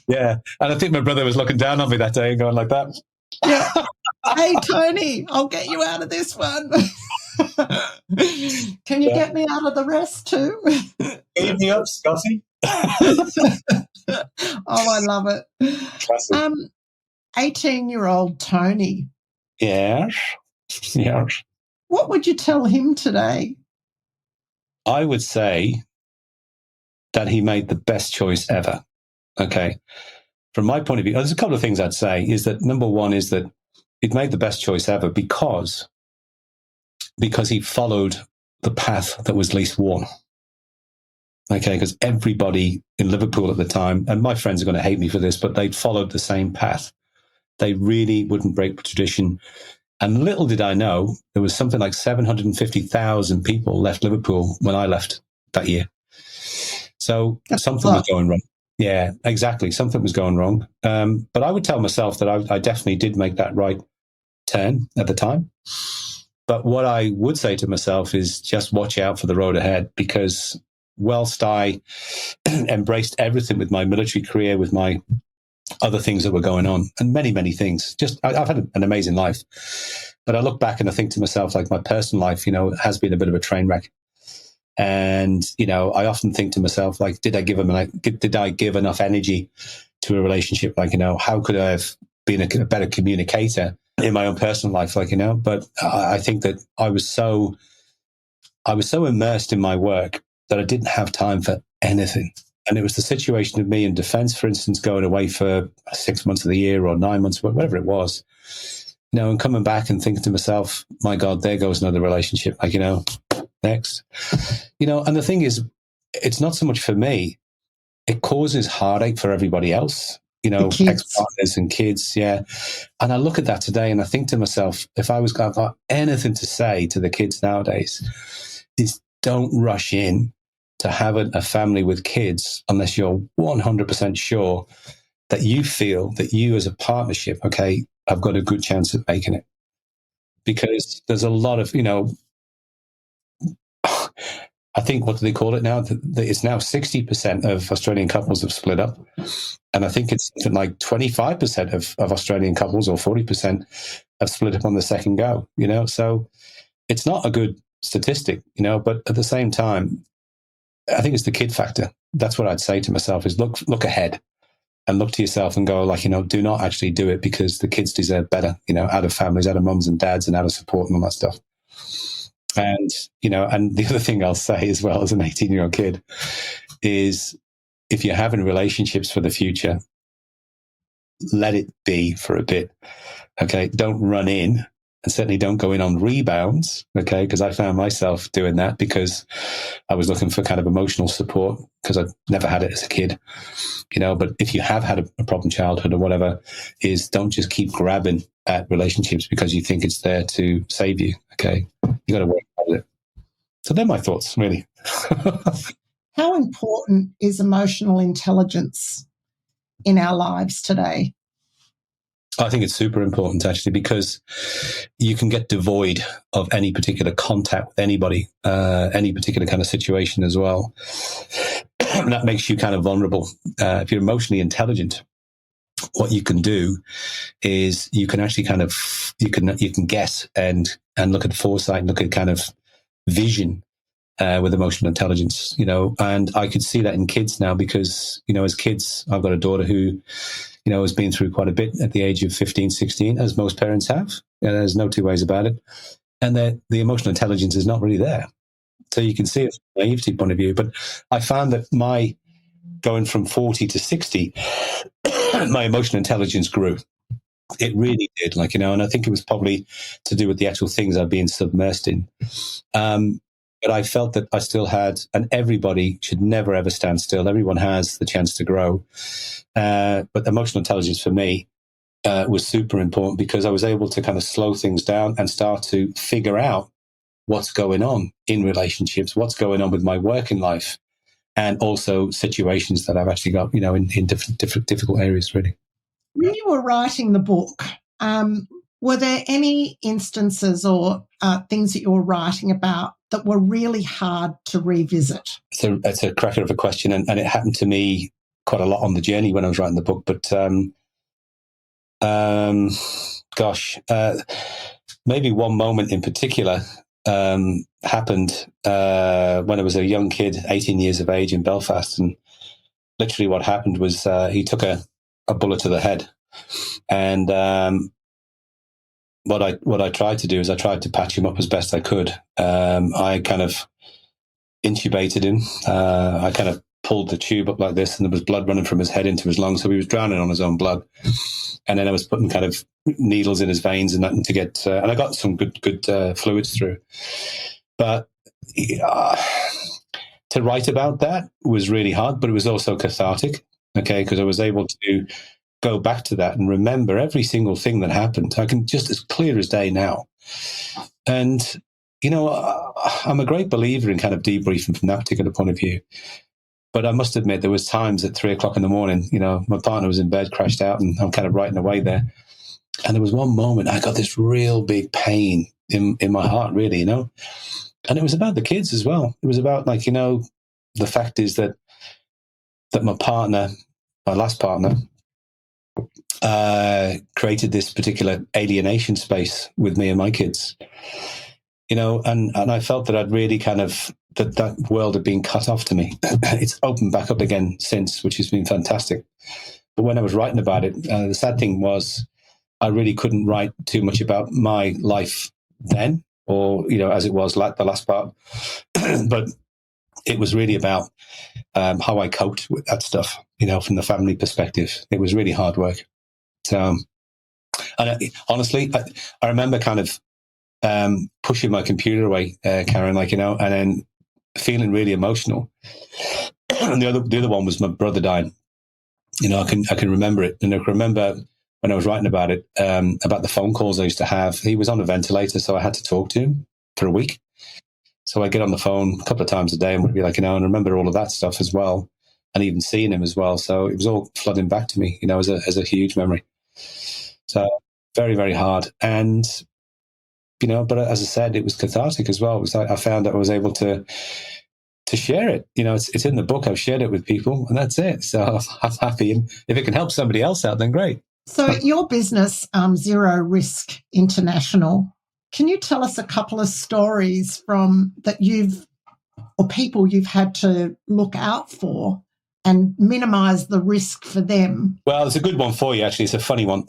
Yeah. And I think my brother was looking down on me that day and going like that. Yeah. Hey, Tony, I'll get you out of this one. Can you get me out of the rest too? Eat me up, Scotty. Oh, I love it. Classic. 18-year-old Tony. Yes. Yes. What would you tell him today? I would say that he made the best choice ever. Okay. From my point of view, there's a couple of things I'd say. Is that number one is that he'd made the best choice ever because he followed the path that was least worn. Okay, because everybody in Liverpool at the time, and my friends are going to hate me for this, but they'd followed the same path. They really wouldn't break tradition. And little did I know, there was something like 750,000 people left Liverpool when I left that year. So something was going wrong. Yeah, exactly. Something was going wrong. But I would tell myself that I definitely did make that right turn at the time. But what I would say to myself is just watch out for the road ahead, because whilst I embraced everything with my military career, with my other things that were going on, and many, many things, I've had an amazing life. But I look back and I think to myself, like, my personal life, you know, has been a bit of a train wreck. And, you know, I often think to myself, like, did I give enough energy to a relationship? Like, you know, how could I have been a better communicator in my own personal life? Like, you know, but I think that I was so immersed in my work that I didn't have time for anything. And it was the situation of me in defense, for instance, going away for 6 months of the year or 9 months, whatever it was, you know, and coming back and thinking to myself, my God, there goes another relationship. Like, you know, next, you know, and the thing is, it's not so much for me. It causes heartache for everybody else, you know, ex-partners and kids. Yeah. And I look at that today and I think to myself, if I was going to have anything to say to the kids nowadays, is don't rush in to having a family with kids unless you're 100% sure that you feel that you as a partnership, okay, have got a good chance of making it. Because there's a lot of, you know, I think, what do they call it now? It's now 60% of Australian couples have split up. And I think it's something like 25% of Australian couples, or 40%, have split up on the second go, you know? So it's not a good statistic, you know, but at the same time, I think it's the kid factor. That's what I'd say to myself is look ahead and look to yourself and go, like, you know, do not actually do it, because the kids deserve better, you know, out of families, out of mums and dads, and out of support and all that stuff. And, you know, and the other thing I'll say as well as an 18-year-old kid is, if you're having relationships for the future, let it be for a bit. Okay. Don't run in, and certainly don't go in on rebounds. Okay. Because I found myself doing that because I was looking for kind of emotional support, because I've never had it as a kid, you know. But if you have had a problem childhood or whatever, is don't just keep grabbing at relationships because you think it's there to save you. Okay. You got to work on it. So they're my thoughts, really. How important is emotional intelligence in our lives today? I think it's super important, actually, because you can get devoid of any particular contact with anybody, any particular kind of situation as well. And that makes you kind of vulnerable. If you're emotionally intelligent, what you can do is you can actually kind of, you can guess and look at foresight and look at kind of vision with emotional intelligence, you know. And I could see that in kids now, because, you know, as kids, I've got a daughter who, you know, has been through quite a bit at the age of 15, 16, as most parents have. There's no two ways about it. And the emotional intelligence is not really there. So you can see it from a naivety point of view. But I found that my going from 40 to 60, my emotional intelligence grew. It really did, like, you know, and I think it was probably to do with the actual things I've been submersed in. But I felt that I still had, and everybody should never, ever stand still. Everyone has the chance to grow. But emotional intelligence for me was super important, because I was able to kind of slow things down and start to figure out what's going on in relationships, what's going on with my working life, and also situations that I've actually got, in different difficult areas, really. When you were writing the book, were there any instances or things that you were writing about that were really hard to revisit? So it's a cracker of a question, and it happened to me quite a lot on the journey when I was writing the book. But maybe one moment in particular happened when I was a young kid, 18 years of age in Belfast, and literally what happened was he took a bullet to the head, and what I tried to do is I tried to patch him up as best I could. I kind of intubated him. I kind of pulled the tube up like this, and there was blood running from his head into his lungs, so he was drowning on his own blood. And then I was putting kind of needles in his veins and nothing to get, and I got some good fluids through. But to write about that was really hard, but it was also cathartic. Okay, because I was able to go back to that and remember every single thing that happened. I can just as clear as day now. And I'm a great believer in kind of debriefing from that particular point of view. But I must admit, there was times at 3:00 in the morning, my partner was in bed, crashed out, and I'm kind of writing away there. And there was one moment I got this real big pain in my heart, really, And it was about the kids as well. It was about, the fact is that my partner, my last partner, created this particular alienation space with me and my kids. And I felt that I'd really kind of, that world had been cut off to me. It's opened back up again since, which has been fantastic. But when I was writing about it, the sad thing was I really couldn't write too much about my life then, or, as it was like the last part. But it was really about how I coped with that stuff, from the family perspective. It was really hard work. So, and honestly, I remember kind of pushing my computer away, Karen, and then feeling really emotional. And the other one was my brother dying. I can remember it, and I can remember when I was writing about it, about the phone calls I used to have. He was on a ventilator, so I had to talk to him for a week. So I get on the phone a couple of times a day and would be and I remember all of that stuff as well, and even seeing him as well. So it was all flooding back to me, as a huge memory. So very, very hard. And but as I said, it was cathartic as well. It was I found that I was able to share it. It's in the book. I've shared it with people, and that's it. So I'm happy. And if it can help somebody else out, then great. So your business, Zero Risk International, can you tell us a couple of stories from that or people you've had to look out for and minimise the risk for them? Well, it's a good one for you, actually. It's a funny one.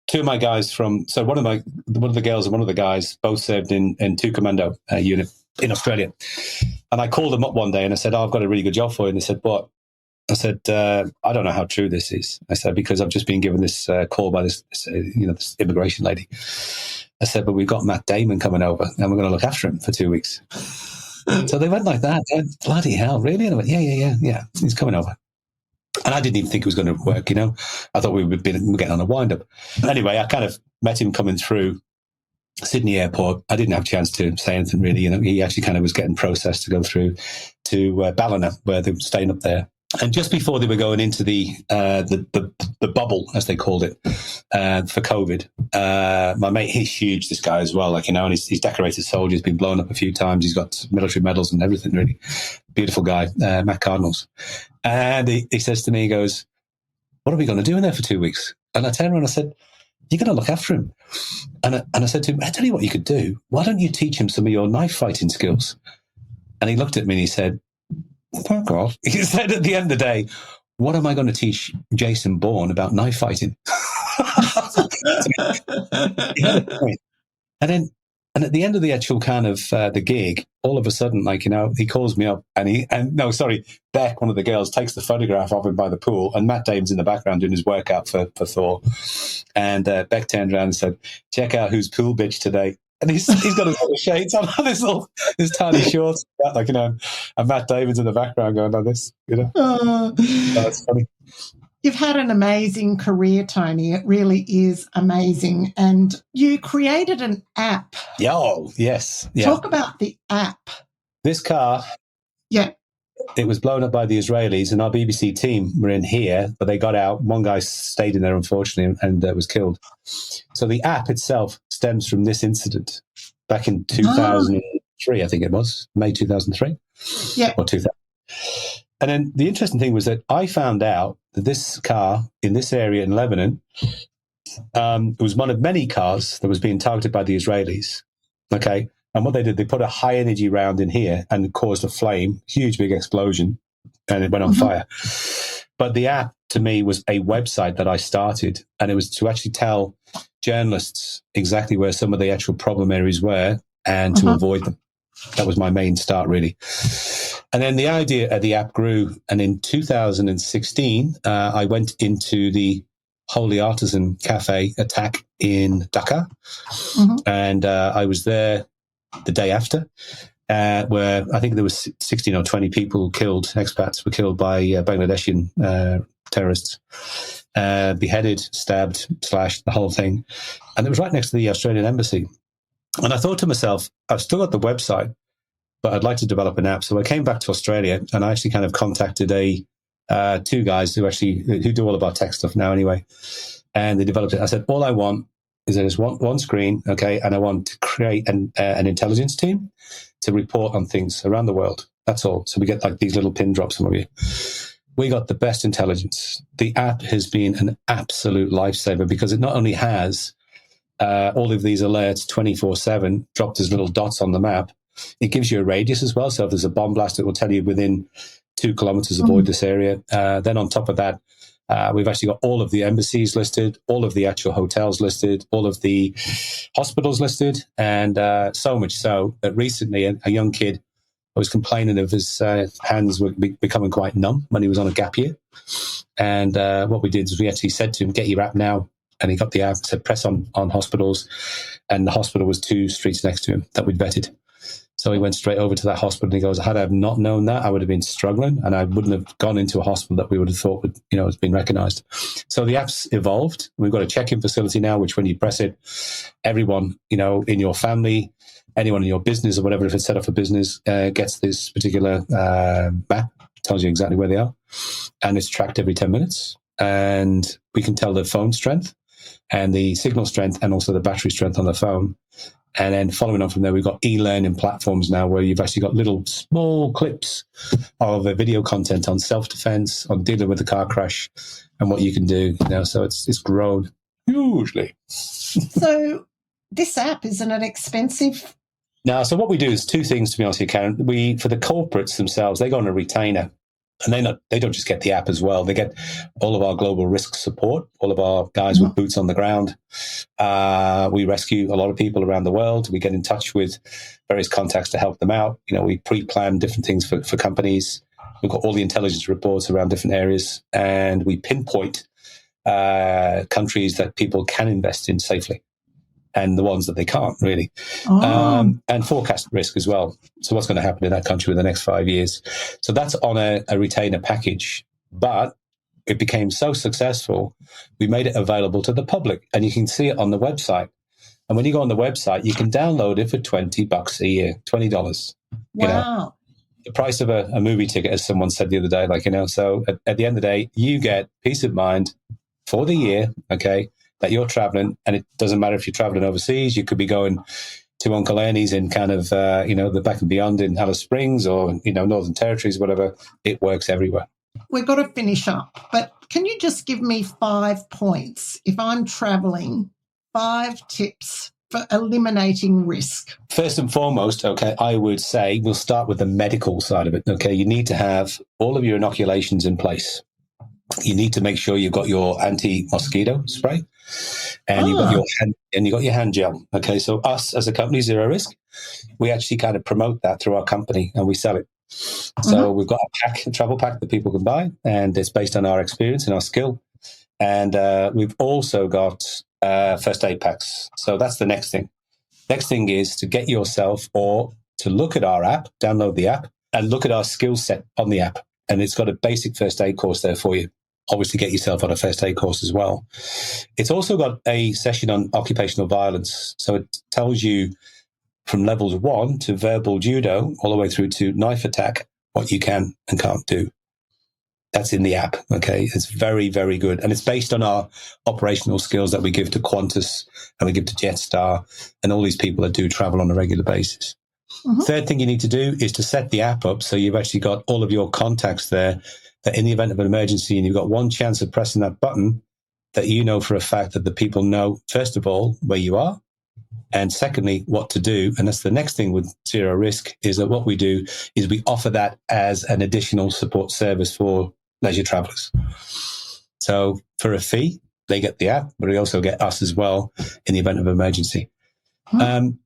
Two of my guys one of the girls and one of the guys both served in two Commando unit in Australia. And I called them up one day and I said, I've got a really good job for you. And they said, what? I said, I don't know how true this is. I said, because I've just been given this call by this immigration lady. I said, but we've got Matt Damon coming over and we're going to look after him for 2 weeks. So they went like that. Bloody hell, really? And I went, yeah, he's coming over. And I didn't even think it was going to work, I thought we were getting on a wind-up. Anyway, I kind of met him coming through Sydney Airport. I didn't have a chance to say anything really. He actually kind of was getting processed to go through to Ballina, where they were staying up there. And just before they were going into the bubble, as they called it, for COVID, my mate, he's huge, this guy as well, and he's decorated soldier, he's been blown up a few times, he's got military medals and everything, really. Beautiful guy, Matt Cardinals. And he says to me, he goes, what are we going to do in there for 2 weeks? And I turned around and I said, you're going to look after him. And I said to him, I tell you what you could do. Why don't you teach him some of your knife fighting skills? And he looked at me and he said, fuck off. He said at the end of the day, what am I going to teach Jason Bourne about knife fighting? And at the end of the actual kind of the gig, all of a sudden, he calls me up Beck, one of the girls, takes the photograph of him by the pool, and Matt Damon's in the background doing his workout for Thor. And Beck turned around and said, check out who's pool bitch today. And he's got his little shades on, his tiny shorts, and Matt Damon's in the background going like this, That's funny. You've had an amazing career, Tony. It really is amazing. And you created an app. Oh, yes. Yeah. Talk about the app. This car. Yeah. it was blown up by the Israelis, and our BBC team were in here, but they got out. One guy stayed in there, unfortunately, and was killed. So the app itself stems from this incident back in 2003, I think it was, May 2003. Yeah. Or 2000. And then the interesting thing was that I found out that this car in this area in Lebanon was one of many cars that was being targeted by the Israelis. Okay. And what they did, they put a high energy round in here and caused a flame, huge big explosion, and it went on fire. But the app to me was a website that I started, and it was to actually tell journalists exactly where some of the actual problem areas were and to avoid them. That was my main start, really. And then the idea of the app grew. And in 2016, I went into the Holy Artisan Cafe attack in Dhaka. And I was there the day after, where I think there was 16 or 20 people killed, expats were killed by Bangladeshi terrorists, beheaded, stabbed, slashed, the whole thing. And it was right next to the Australian embassy. And I thought to myself, I've still got the website, but I'd like to develop an app. So I came back to Australia, and I actually kind of contacted two guys who do all of our tech stuff now anyway. And they developed it. I said, all I want is there's one screen, okay, and I want to create an intelligence team to report on things around the world. That's all. So we get like these little pin drops from you. We got the best intelligence. The app has been an absolute lifesaver because it not only has all of these alerts 24/7 dropped as little dots on the map, it gives you a radius as well. So if there's a bomb blast, it will tell you within 2 kilometers, avoid this area. Then on top of that, we've actually got all of the embassies listed, all of the actual hotels listed, all of the hospitals listed, and so much so that recently a young kid was complaining of his hands were becoming quite numb when he was on a gap year. And what we did is we actually said to him, get your app now. And he got the app, said press on hospitals, and the hospital was 2 streets next to him that we'd vetted. So he went straight over to that hospital, and he goes, had I have not known that, I would have been struggling, and I wouldn't have gone into a hospital that we would have thought would, has been recognized. So the app's evolved. We've got a check-in facility now, which when you press it, everyone, in your family, anyone in your business or whatever, if it's set up for business, gets this particular map, tells you exactly where they are, and it's tracked every 10 minutes. And we can tell the phone strength and the signal strength and also the battery strength on the phone. And then following on from there, we've got e-learning platforms now where you've actually got little small clips of video content on self-defense, on dealing with a car crash and what you can do. So it's grown hugely. So this app, isn't it expensive? No, so what we do is 2 things, to be honest with you, Karen. For the corporates themselves, they go on a retainer. And they don't just get the app as well. They get all of our global risk support, all of our guys with boots on the ground. We rescue a lot of people around the world. We get in touch with various contacts to help them out. We pre-plan different things for companies. We've got all the intelligence reports around different areas, and we pinpoint countries that people can invest in safely, and the ones that they can't, really. And forecast risk as well. So what's going to happen in that country in the next 5 years? So that's on a retainer package. But it became so successful, we made it available to the public. And you can see it on the website. And when you go on the website, you can download it for $20 a year, $20. Wow. The price of a movie ticket, as someone said the other day, so at the end of the day, you get peace of mind for the year, okay, that you're traveling, and it doesn't matter if you're traveling overseas. You could be going to Uncle Ernie's in kind of, the Back and Beyond in Alice Springs or, Northern Territories, whatever. It works everywhere. We've got to finish up, but can you just give me 5 points if I'm traveling, 5 tips for eliminating risk? First and foremost, okay, I would say we'll start with the medical side of it. Okay, you need to have all of your inoculations in place. You need to make sure you've got your anti-mosquito spray, and you've got your hand gel. Okay, so us as a company, Zero Risk, we actually kind of promote that through our company, and we sell it. So we've got a travel pack that people can buy, and it's based on our experience and our skill. And we've also got first aid packs. So that's the next thing. Next thing is to get yourself or to look at our app, download the app, and look at our skill set on the app. And it's got a basic first aid course there for you. Obviously, get yourself on a first aid course as well. It's also got a session on occupational violence. So it tells you from levels 1 to verbal judo, all the way through to knife attack, what you can and can't do. That's in the app. Okay. It's very, very good. And it's based on our operational skills that we give to Qantas and we give to Jetstar and all these people that do travel on a regular basis. Mm-hmm. Third thing you need to do is to set the app up so you've actually got all of your contacts there, that in the event of an emergency and you've got one chance of pressing that button, that you know for a fact that the people know, first of all, where you are, and secondly, what to do. And that's the next thing with Zero Risk, is that what we do is we offer that as an additional support service for leisure travelers. So for a fee, they get the app, but they also get us as well in the event of emergency. The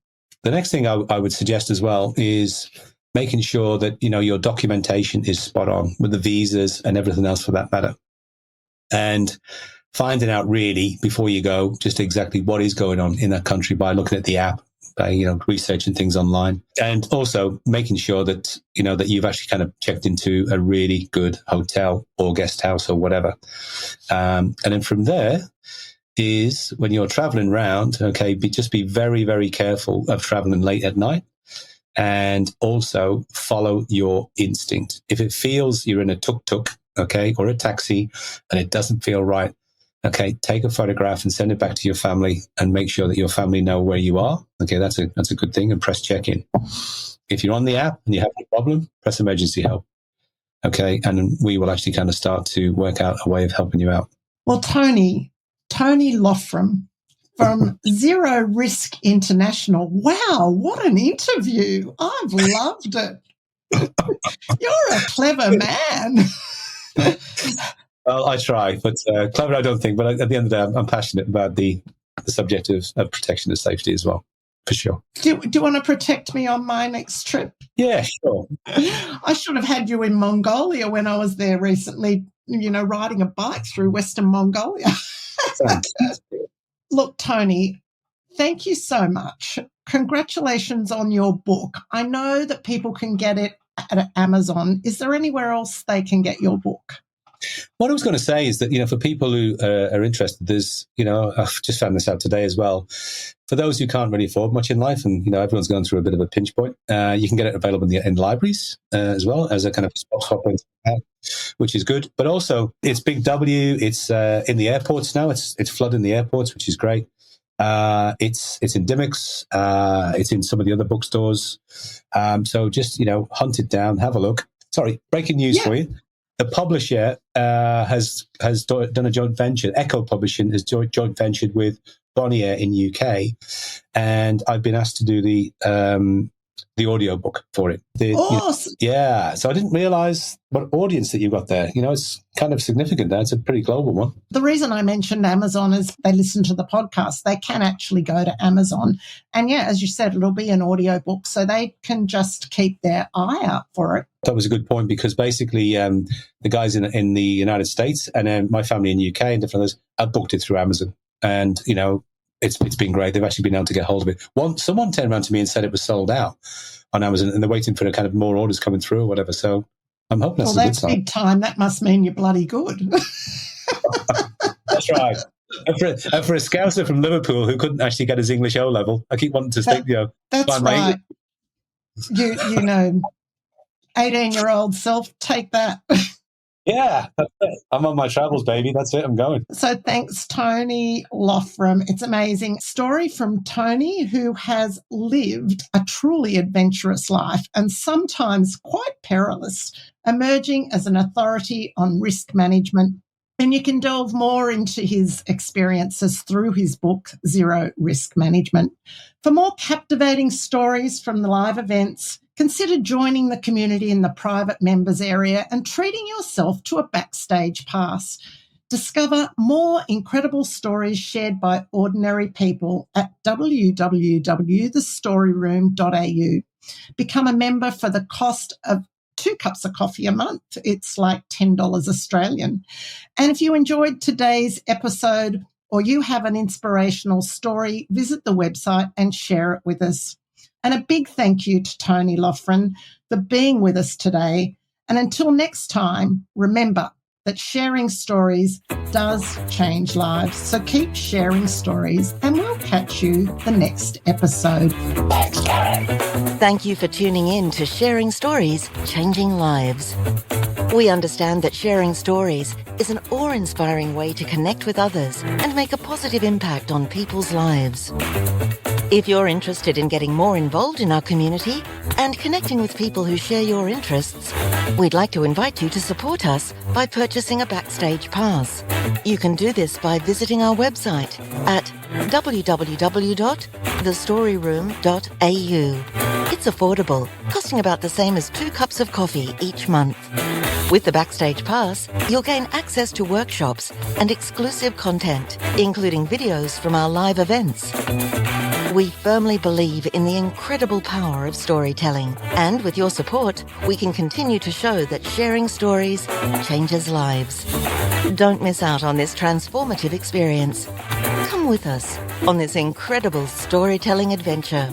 next thing I would suggest as well is making sure that, your documentation is spot on with the visas and everything else for that matter. And finding out really before you go just exactly what is going on in that country by looking at the app, by, researching things online, and also making sure that, that you've actually kind of checked into a really good hotel or guest house or whatever. And then from there is when you're traveling around, okay, just be very, very careful of traveling late at night. And also follow your instinct. If it feels you're in a tuk-tuk, okay, or a taxi, and it doesn't feel right, okay, take a photograph and send it back to your family and make sure that your family know where you are. Okay, that's a good thing, and press check-in. If you're on the app and you have a problem, press emergency help. Okay, and we will actually kind of start to work out a way of helping you out. Well, Tony Loughran from Zero Risk International. Wow, what an interview. I've loved it. You're a clever man. Well, I try, but clever I don't think. But at the end of the day, I'm passionate about the subject of protection and safety as well, for sure. Do you want to protect me on my next trip? Yeah, sure. I should have had you in Mongolia when I was there recently, riding a bike through Western Mongolia. Fantastic. Look, Tony, thank you so much. Congratulations on your book. I know that people can get it at Amazon. Is there anywhere else they can get your book? What I was going to say is that, for people who are interested, there's, I've just found this out today as well. For those who can't really afford much in life, and, everyone's going through a bit of a pinch point, you can get it available in libraries as well as a kind of spot hopper, which is good. But also, it's Big W. It's in the airports now. It's flooding the airports, which is great. It's in Dimmicks. It's in some of the other bookstores. So just, hunt it down, have a look. Sorry, breaking news for you. The publisher has done a joint venture. Echo Publishing has joint ventured with Bonnier in UK, and I've been asked to do the audiobook for it. Awesome. So I didn't realise what audience that you've got there. It's kind of significant there. It's a pretty global one. The reason I mentioned Amazon is they listen to the podcast. They can actually go to Amazon. And as you said, it'll be an audiobook, so they can just keep their eye out for it. That was a good point, because basically the guys in the United States and my family in the UK and different others have booked it through Amazon. And, it's been great. They've actually been able to get hold of it. Someone turned around to me and said it was sold out on Amazon, and they're waiting for the kind of more orders coming through or whatever. So I'm hoping that's a good sign. That's big time. That must mean you're bloody good. That's right. And for a Scouser from Liverpool who couldn't actually get his English O-level, I keep wanting to think, that's right. You 18-year-old self, take that. Yeah, that's it. I'm on my travels, baby. That's it. I'm going. So thanks, Tony Loughran. It's amazing. Story from Tony, who has lived a truly adventurous life and sometimes quite perilous, emerging as an authority on risk management. And you can delve more into his experiences through his book, Zero Risk Management. For more captivating stories from the live events, consider joining the community in the private members area and treating yourself to a backstage pass. Discover more incredible stories shared by ordinary people at www.thestoryroom.au. Become a member for the cost of 2 cups of coffee a month. It's like $10 Australian. And if you enjoyed today's episode or you have an inspirational story, visit the website and share it with us. And a big thank you to Tony Loughran for being with us today. And until next time, remember that sharing stories does change lives. So keep sharing stories and we'll catch you the next episode. Thanks, Karen. Thank you for tuning in to Sharing Stories, Changing Lives. We understand that sharing stories is an awe-inspiring way to connect with others and make a positive impact on people's lives. If you're interested in getting more involved in our community and connecting with people who share your interests, we'd like to invite you to support us by purchasing a backstage pass. You can do this by visiting our website at www.thestoryroom.au. It's affordable, costing about the same as 2 cups of coffee each month. With the Backstage Pass, you'll gain access to workshops and exclusive content, including videos from our live events. We firmly believe in the incredible power of storytelling, and with your support, we can continue to show that sharing stories changes lives. Don't miss out on this transformative experience. Come with us on this incredible storytelling adventure.